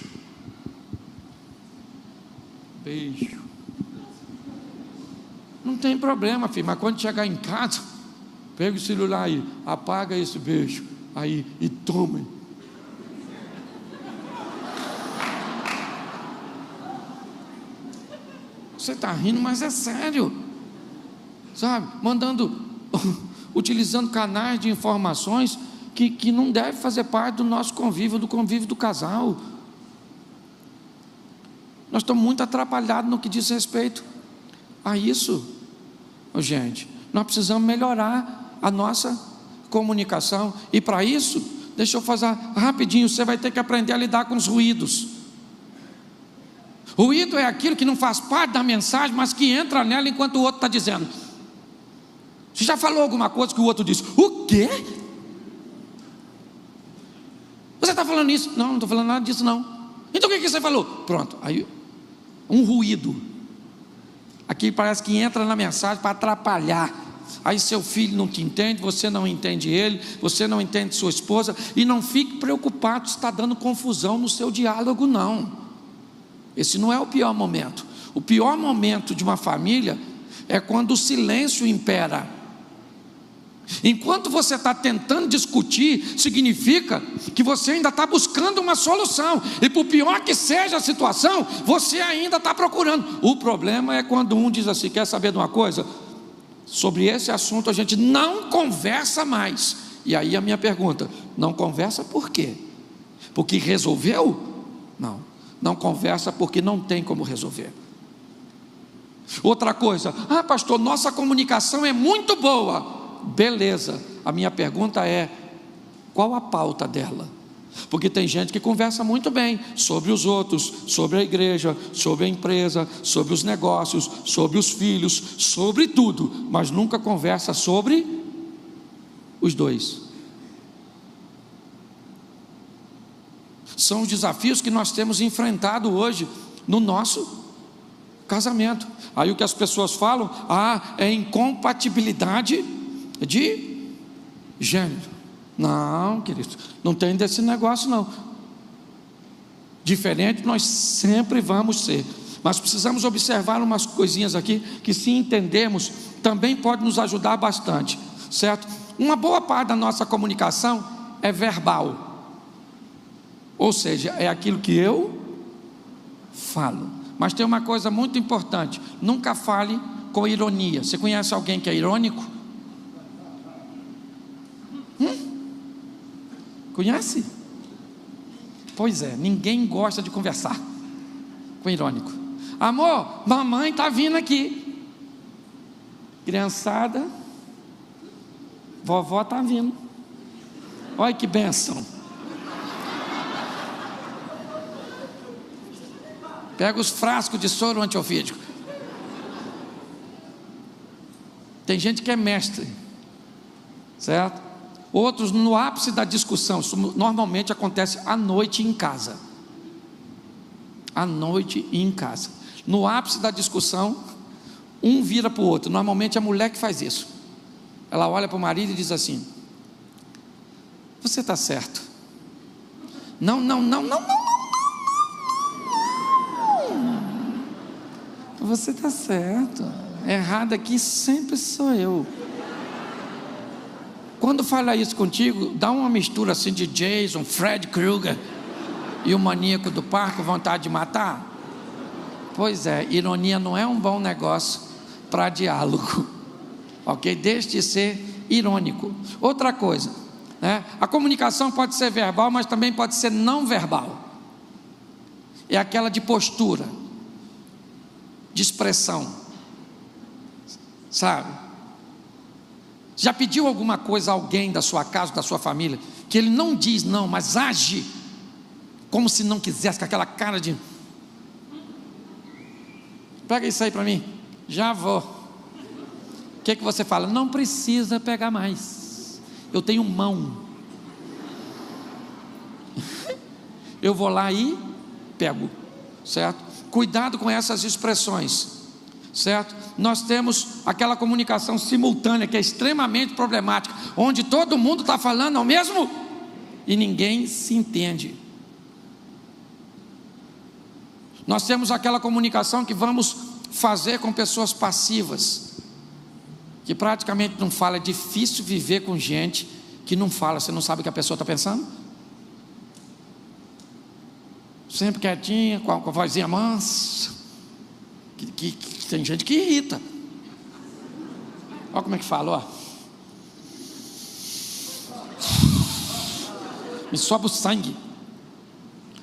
Beijo. Não tem problema, filho, mas quando chegar em casa, pega o celular aí, apaga esse beijo aí e tome. Você está rindo, mas é sério, sabe? Utilizando canais de informações que não deve fazer parte do nosso convívio, do convívio do casal. Nós estamos muito atrapalhados no que diz respeito a isso. Gente, nós precisamos melhorar a nossa comunicação, e para isso, deixa eu fazer rapidinho, você vai ter que aprender a lidar com os ruídos. Ruído é aquilo que não faz parte da mensagem, mas que entra nela enquanto o outro está dizendo. Você já falou alguma coisa que o outro diz: o quê? Você está falando isso? Não, não estou falando nada disso não. Então o que você falou? Pronto, aí um ruído. Aqui parece que entra na mensagem para atrapalhar. Aí seu filho não te entende, você não entende ele, você não entende sua esposa. E não fique preocupado se está dando confusão no seu diálogo, não. Esse não é o pior momento. O pior momento de uma família é quando o silêncio impera. Enquanto você está tentando discutir, significa que você ainda está buscando uma solução, e por pior que seja a situação, você ainda está procurando. O problema é quando um diz assim: quer saber de uma coisa? Sobre esse assunto a gente não conversa mais. E aí a minha pergunta: não conversa por quê? Porque resolveu? Não, não conversa porque não tem como resolver. Outra coisa: ah, pastor, nossa comunicação é muito boa. Beleza, a minha pergunta é: qual a pauta dela? Porque tem gente que conversa muito bem sobre os outros, sobre a igreja, sobre a empresa, sobre os negócios, sobre os filhos, sobre tudo, mas nunca conversa sobre os dois. São os desafios que nós temos enfrentado hoje no nosso casamento. Aí o que as pessoas falam, é incompatibilidade de gênero. Não, querido, não tem desse negócio não. Diferente nós sempre vamos ser, mas precisamos observar umas coisinhas aqui, que se entendermos, também pode nos ajudar bastante, certo? Uma boa parte da nossa comunicação é verbal, ou seja, é aquilo que eu falo. Mas tem uma coisa muito importante: nunca fale com ironia. Você conhece alguém que é irônico? Conhece? Pois é, ninguém gosta de conversar com irônico. Amor, mamãe está vindo aqui. Criançada, vovó está vindo. Olha que bênção. Pega os frascos de soro antiofídico. Tem gente que é mestre, certo? Outros no ápice da discussão. Isso normalmente acontece à noite em casa. À noite e em casa. No ápice da discussão, um vira para o outro. Normalmente é a mulher que faz isso. Ela olha para o marido e diz assim: você está certo. Não. Você está certo. Errado aqui sempre sou eu. Quando fala isso contigo, dá uma mistura assim de Jason, Fred Krueger e o maníaco do parque, vontade de matar. Pois é, ironia não é um bom negócio para diálogo, ok? Deixe de ser irônico. Outra coisa, né? A comunicação pode ser verbal, mas também pode ser não verbal. É aquela de postura, de expressão, sabe? Já pediu alguma coisa a alguém da sua casa, da sua família, que ele não diz não, mas age como se não quisesse, com aquela cara de: pega isso aí para mim, já vou. O que você fala? Não precisa pegar mais, eu tenho mão. Eu vou lá e pego, certo? Cuidado com essas expressões, certo? Nós temos aquela comunicação simultânea que é extremamente problemática, onde todo mundo está falando ao mesmo e ninguém se entende. Nós temos aquela comunicação que vamos fazer com pessoas passivas, que praticamente não fala. É difícil viver com gente que não fala. Você não sabe o que a pessoa está pensando? Sempre quietinha, com a vozinha mansa, que tem gente que irrita. Olha como é que fala, ó. Me sobe o sangue.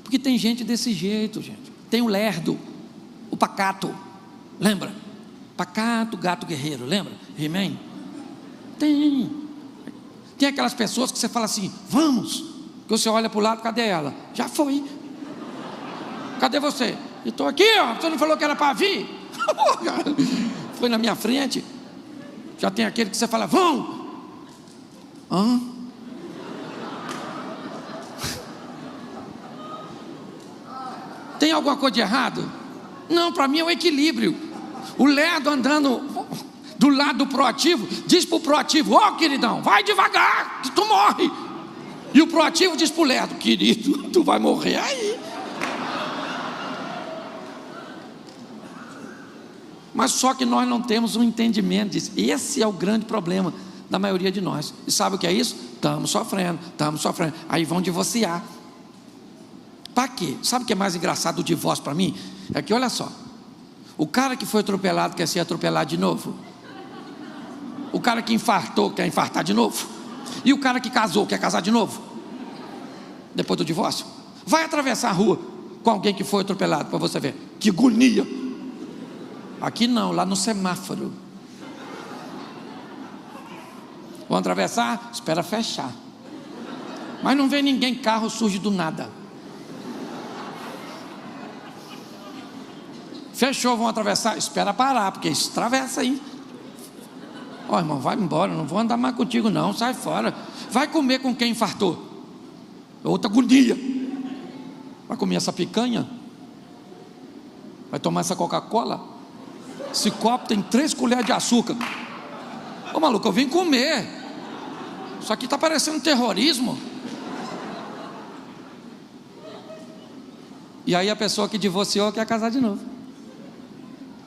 Porque tem gente desse jeito, gente. Tem o lerdo, o pacato. Lembra? Pacato, gato guerreiro, lembra? He-Man? Tem aquelas pessoas que você fala assim: vamos. Que você olha para o lado, cadê ela? Já foi. Cadê você? Eu estou aqui, ó. Você não falou que era para vir? Foi na minha frente. Já tem aquele que você fala: vão. Tem alguma coisa de errado? Não, para mim é o equilíbrio. O lerdo andando do lado do proativo diz para o proativo: ó, queridão, vai devagar que tu morre. E o proativo diz para o lerdo: querido, tu vai morrer aí. Mas só que nós não temos um entendimento disso. Esse é o grande problema da maioria de nós. E sabe o que é isso? Estamos sofrendo. Aí vão divorciar. Para quê? Sabe o que é mais engraçado do divórcio para mim? É que olha só, o cara que foi atropelado quer ser atropelado de novo. O cara que infartou quer infartar de novo. E o cara que casou quer casar de novo. Depois do divórcio. Vai atravessar a rua com alguém que foi atropelado para você ver. Que agonia. Aqui não, lá no semáforo. Vão atravessar? Espera fechar. Mas não vê ninguém, carro surge do nada. Fechou, vão atravessar, espera parar, porque isso atravessa aí. Ó, irmão, vai embora, não vou andar mais contigo não, sai fora. Vai comer com quem infartou? Outra agonia. Vai comer essa picanha? Vai tomar essa Coca-Cola? Esse copo tem 3 colheres de açúcar. Ô maluco, eu vim comer. Isso aqui está parecendo terrorismo. E aí a pessoa que divorciou quer casar de novo,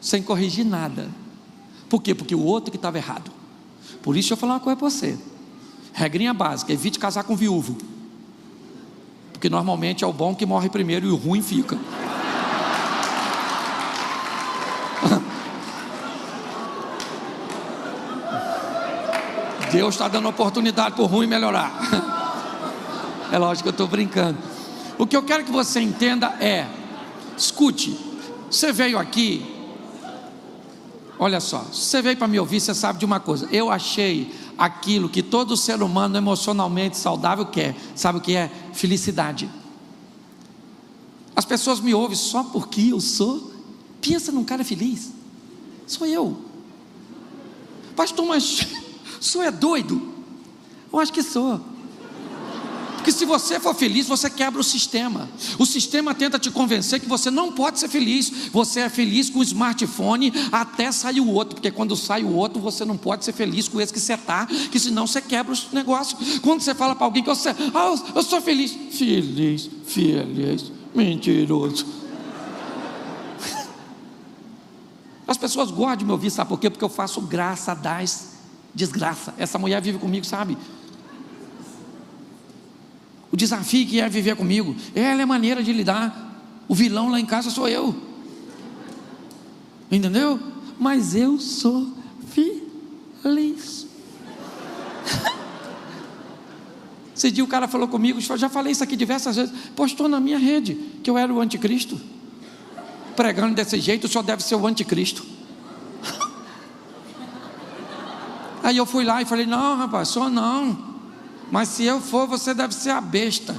sem corrigir nada. Por quê? Porque o outro que estava errado. Por isso eu vou falar uma coisa para você. Regrinha básica: evite casar com viúvo, porque normalmente é o bom que morre primeiro e o ruim fica. Deus está dando oportunidade para o ruim melhorar. É lógico que eu estou brincando. O que eu quero que você entenda é: escute, você veio aqui, olha só, se você veio para me ouvir, você sabe de uma coisa: eu achei aquilo que todo ser humano emocionalmente saudável quer. Sabe o que é? Felicidade. As pessoas me ouvem só porque eu sou. Pensa num cara feliz. Sou eu. Pastor, mas o senhor é doido? Eu acho que sou. Porque se você for feliz, você quebra o sistema. O sistema tenta te convencer que você não pode ser feliz. Você é feliz com o smartphone até sair o outro, porque quando sai o outro, você não pode ser feliz com esse que você está, que senão você quebra os negócios. Quando você fala para alguém que você, eu sou feliz. Feliz, mentiroso. As pessoas gostam de me ouvir, sabe por quê? Porque eu faço graça das desgraça. Essa mulher vive comigo, sabe? O desafio que é viver comigo, ela é a maneira de lidar. O vilão lá em casa sou eu. Entendeu? Mas eu sou feliz. Esse dia o cara falou comigo, já falei isso aqui diversas vezes, postou na minha rede que eu era o anticristo. Pregando desse jeito, o senhor deve ser o anticristo. Aí eu fui lá e falei: não, rapaz, sou não. Mas se eu for, você deve ser a besta.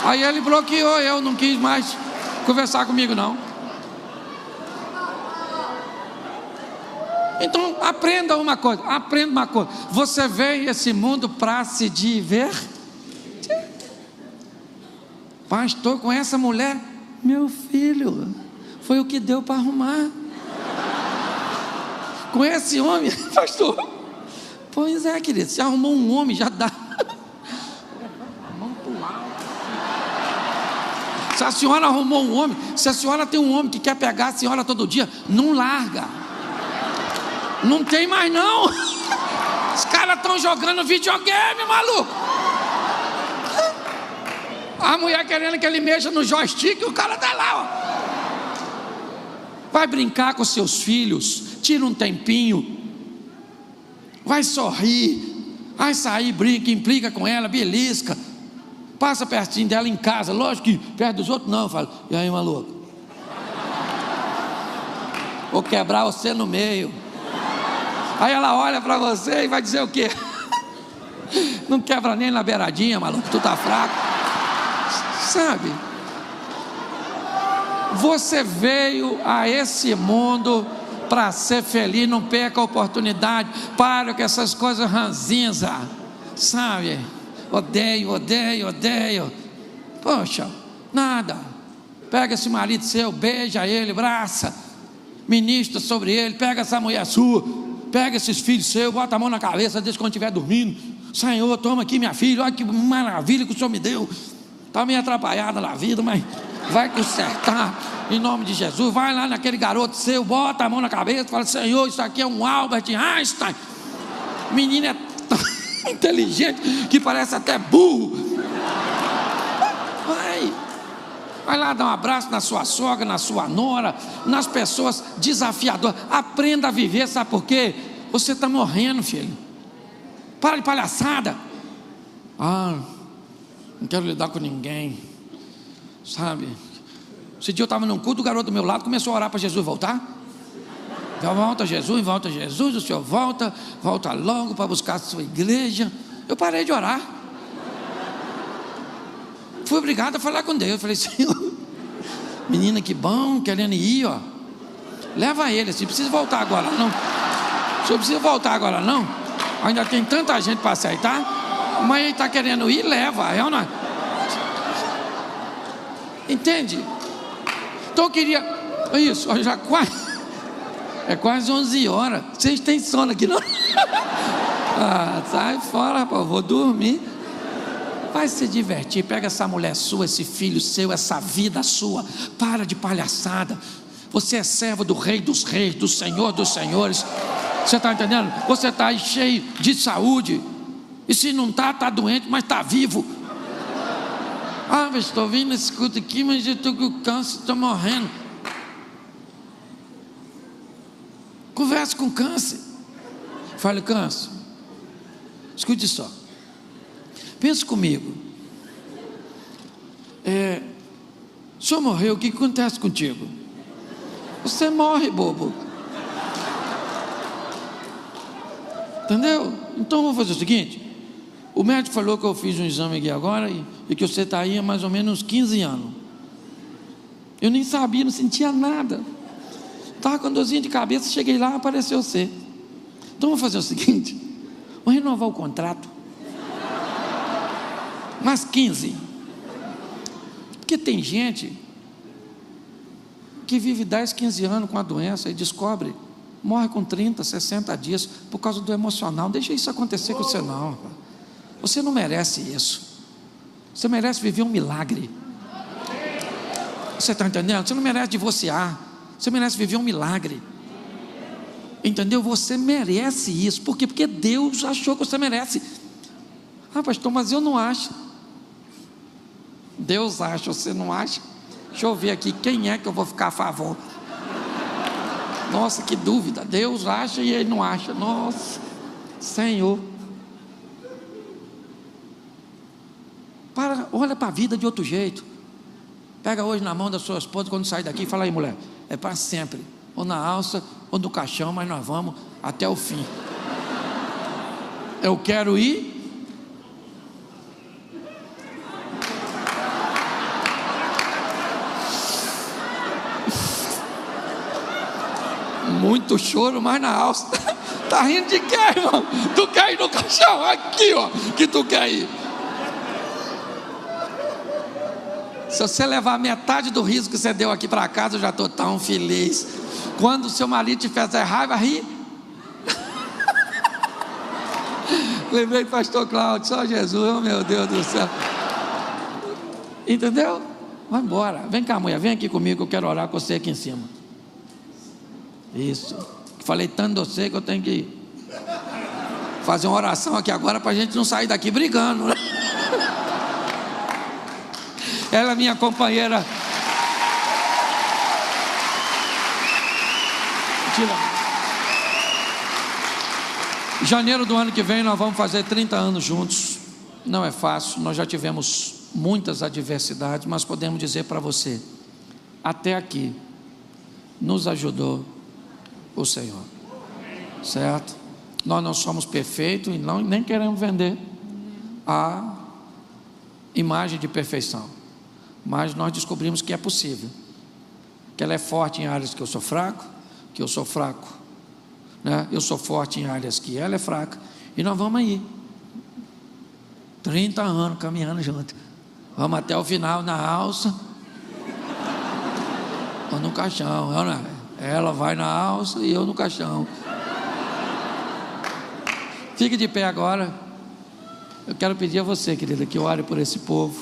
Aí ele bloqueou, eu não quis mais conversar comigo não. Então aprenda uma coisa. Você veio a esse mundo para se divertir. Pastor, com essa mulher, meu filho, foi o que deu para arrumar. Com esse homem, pastor, pois é, querido, se arrumou um homem, já dá. Mão pro alto. Se a senhora arrumou um homem, se a senhora tem um homem que quer pegar a senhora todo dia, não larga. Não tem mais não. Os caras estão jogando videogame, maluco. A mulher querendo que ele mexa no joystick, o cara tá lá, ó. Vai brincar com seus filhos, tira um tempinho, vai sorrir, vai sair, brinca, implica com ela, belisca, passa pertinho dela em casa. Lógico que perto dos outros não, fala: e aí, maluco, vou quebrar você no meio. Aí ela olha para você e vai dizer o quê? Não quebra nem na beiradinha, maluco, tu tá fraco. Sabe? Você veio a esse mundo para ser feliz, não perca a oportunidade. Para com essas coisas ranzinza, sabe? Odeio. Poxa, nada. Pega esse marido seu, beija ele, abraça, ministra sobre ele. Pega essa mulher sua, pega esses filhos seus, bota a mão na cabeça desde quando estiver dormindo. Senhor, toma aqui minha filha, olha que maravilha que o Senhor me deu. Está meio atrapalhada na vida, mas vai consertar em nome de Jesus. Vai lá naquele garoto seu, bota a mão na cabeça, fala: Senhor, isso aqui é um Albert Einstein. Menino é tão inteligente que parece até burro. Vai lá dar um abraço na sua sogra, na sua nora, nas pessoas desafiadoras. Aprenda a viver, sabe por quê? Você está morrendo, filho. Para de palhaçada. Não quero lidar com ninguém, sabe? Esse dia eu estava num culto, o garoto do meu lado começou a orar para Jesus voltar. Volta Jesus, o Senhor volta logo para buscar a sua igreja. Eu parei de orar. fui obrigado a falar com Deus. Eu falei, Senhor, menina, que bom, querendo ir, ó. Leva ele, assim, precisa voltar agora não. O senhor precisa voltar agora não. Ainda tem tanta gente para aceitar. Mas ele está querendo ir, leva. É ou não? Entende? Então eu queria. Isso, já quase. É quase 11 horas. Vocês têm sono aqui não? Ah, sai fora, rapaz, eu vou dormir. Vai se divertir, pega essa mulher sua, esse filho seu, essa vida sua. Para de palhaçada. Você é servo do Rei dos Reis, do Senhor dos Senhores. Você está entendendo? Você está aí cheio de saúde. E se não está, está doente, mas está vivo. Ah, mas estou vindo nesse culto aqui, mas eu estou com câncer, estou morrendo. Converse com câncer. Fale, câncer, escute só. Pensa comigo. O senhor morreu, o que acontece contigo? Você morre, bobo. Entendeu? Então vamos fazer o seguinte. O médico falou que eu fiz um exame aqui agora e que você está aí há mais ou menos uns 15 anos. Eu nem sabia, não sentia nada. Estava com dorzinha de cabeça, cheguei lá, apareceu você. Então vamos fazer o seguinte. Vamos renovar o contrato. Mais 15. Porque tem gente que vive 10, 15 anos com a doença e descobre, morre com 30, 60 dias por causa do emocional. Não deixa isso acontecer com você não, rapaz. Você não merece isso. Você merece viver um milagre. Você está entendendo? Você não merece divorciar. Você merece viver um milagre. Entendeu? Você merece isso. Por quê? Porque Deus achou que você merece. Ah, pastor, mas eu não acho. Deus acha, você não acha? Deixa eu ver aqui, quem é que eu vou ficar a favor? Nossa, que dúvida. Deus acha e ele não acha. Nossa, Senhor. Olha para a vida de outro jeito. Pega hoje na mão da sua esposa quando sair daqui e fala aí, mulher, é para sempre. Ou na alça, ou no caixão, mas nós vamos até o fim. Eu quero ir. Muito choro, mas na alça. Tá rindo de quê, irmão? Tu quer ir no caixão? Aqui, ó, que tu quer ir. Se você levar metade do riso que você deu aqui para casa, eu já estou tão feliz. Quando o seu marido te fizer raiva, ri. Lembrei do pastor Cláudio, só Jesus, oh meu Deus do céu. Entendeu? Vai embora. Vem cá, mulher, vem aqui comigo, eu quero orar com você aqui em cima. Isso. Falei tanto de você que eu tenho que fazer uma oração aqui agora para a gente não sair daqui brigando, né? Ela é minha companheira. Janeiro do ano que vem nós vamos fazer 30 anos juntos. Não é fácil, nós já tivemos muitas adversidades, mas podemos dizer para você, até aqui nos ajudou o Senhor, certo? Nós não somos perfeitos e nem queremos vender a imagem de perfeição, mas nós descobrimos que é possível, que ela é forte em áreas que eu sou fraco, que eu sou fraco, né? Eu sou forte em áreas que ela é fraca, e nós vamos aí 30 anos caminhando junto, vamos até o final na alça ou no caixão. Ela vai na alça e eu no caixão. Fique de pé agora. Eu quero pedir a você, querida, que ore por esse povo,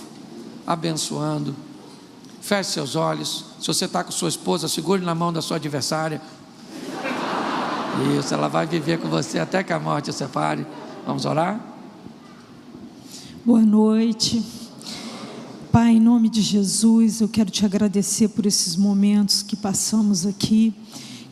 abençoando. Feche seus olhos. Se você está com sua esposa, segure na mão da sua adversária. Isso, ela vai viver com você até que a morte o separe. Vamos orar? Boa noite. Pai, em nome de Jesus, eu quero te agradecer por esses momentos que passamos aqui.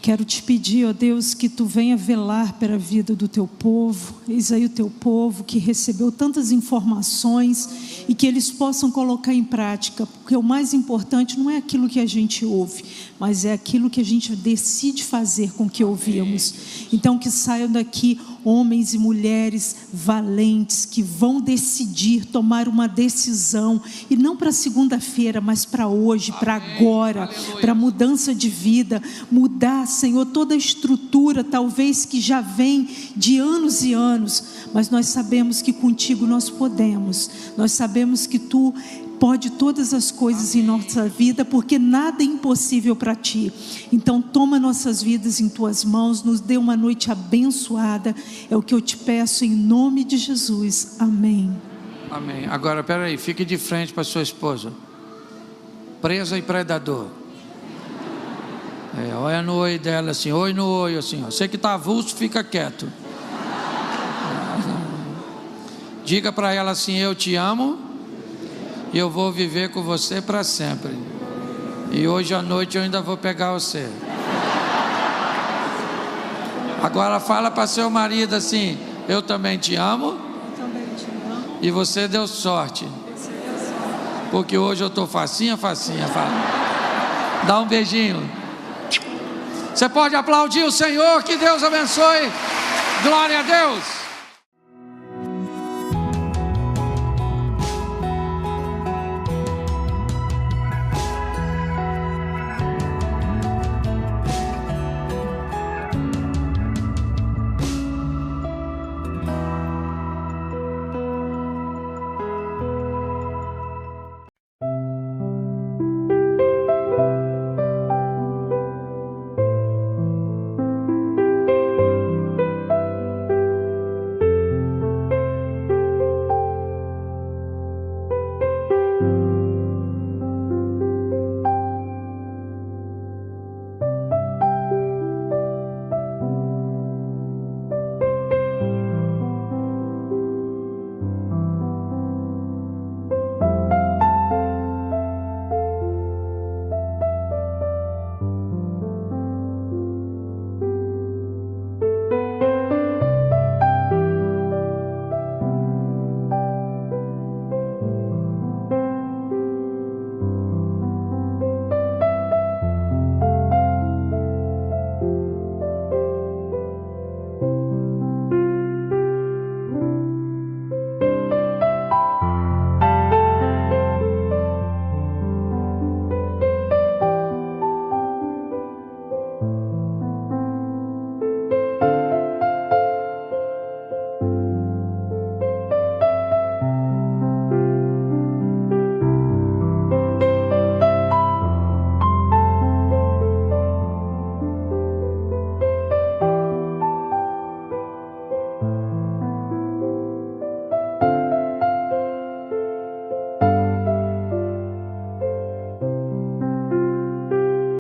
Quero te pedir, ó Deus, que tu venha velar pela vida do teu povo. Eis aí o teu povo que recebeu tantas informações e que eles possam colocar em prática, porque o mais importante não é aquilo que a gente ouve, mas é aquilo que a gente decide fazer com o que ouvimos. Então que saiam daqui homens e mulheres valentes que vão decidir, tomar uma decisão, e não para segunda-feira, mas para hoje, para agora, para mudança de vida, mudar, Senhor, toda a estrutura, talvez que já vem de anos e anos, mas nós sabemos que contigo nós podemos, nós sabemos que Tu pode todas as coisas em nossa vida, porque nada é impossível para Ti. Então toma nossas vidas em Tuas mãos, nos dê uma noite abençoada, é o que eu te peço em nome de Jesus, amém. Amém. Agora peraí, fique de frente para sua esposa, presa e predador. Olha no olho dela assim, oi no olho assim, ó. Você que está avulso, fica quieto. Diga para ela assim: eu te amo e eu vou viver com você para sempre. E hoje à noite eu ainda vou pegar você. Agora fala para seu marido assim: eu também te amo. E você deu sorte. Porque hoje eu estou facinha. Fala. Dá um beijinho. Você pode aplaudir o Senhor, que Deus abençoe. Glória a Deus.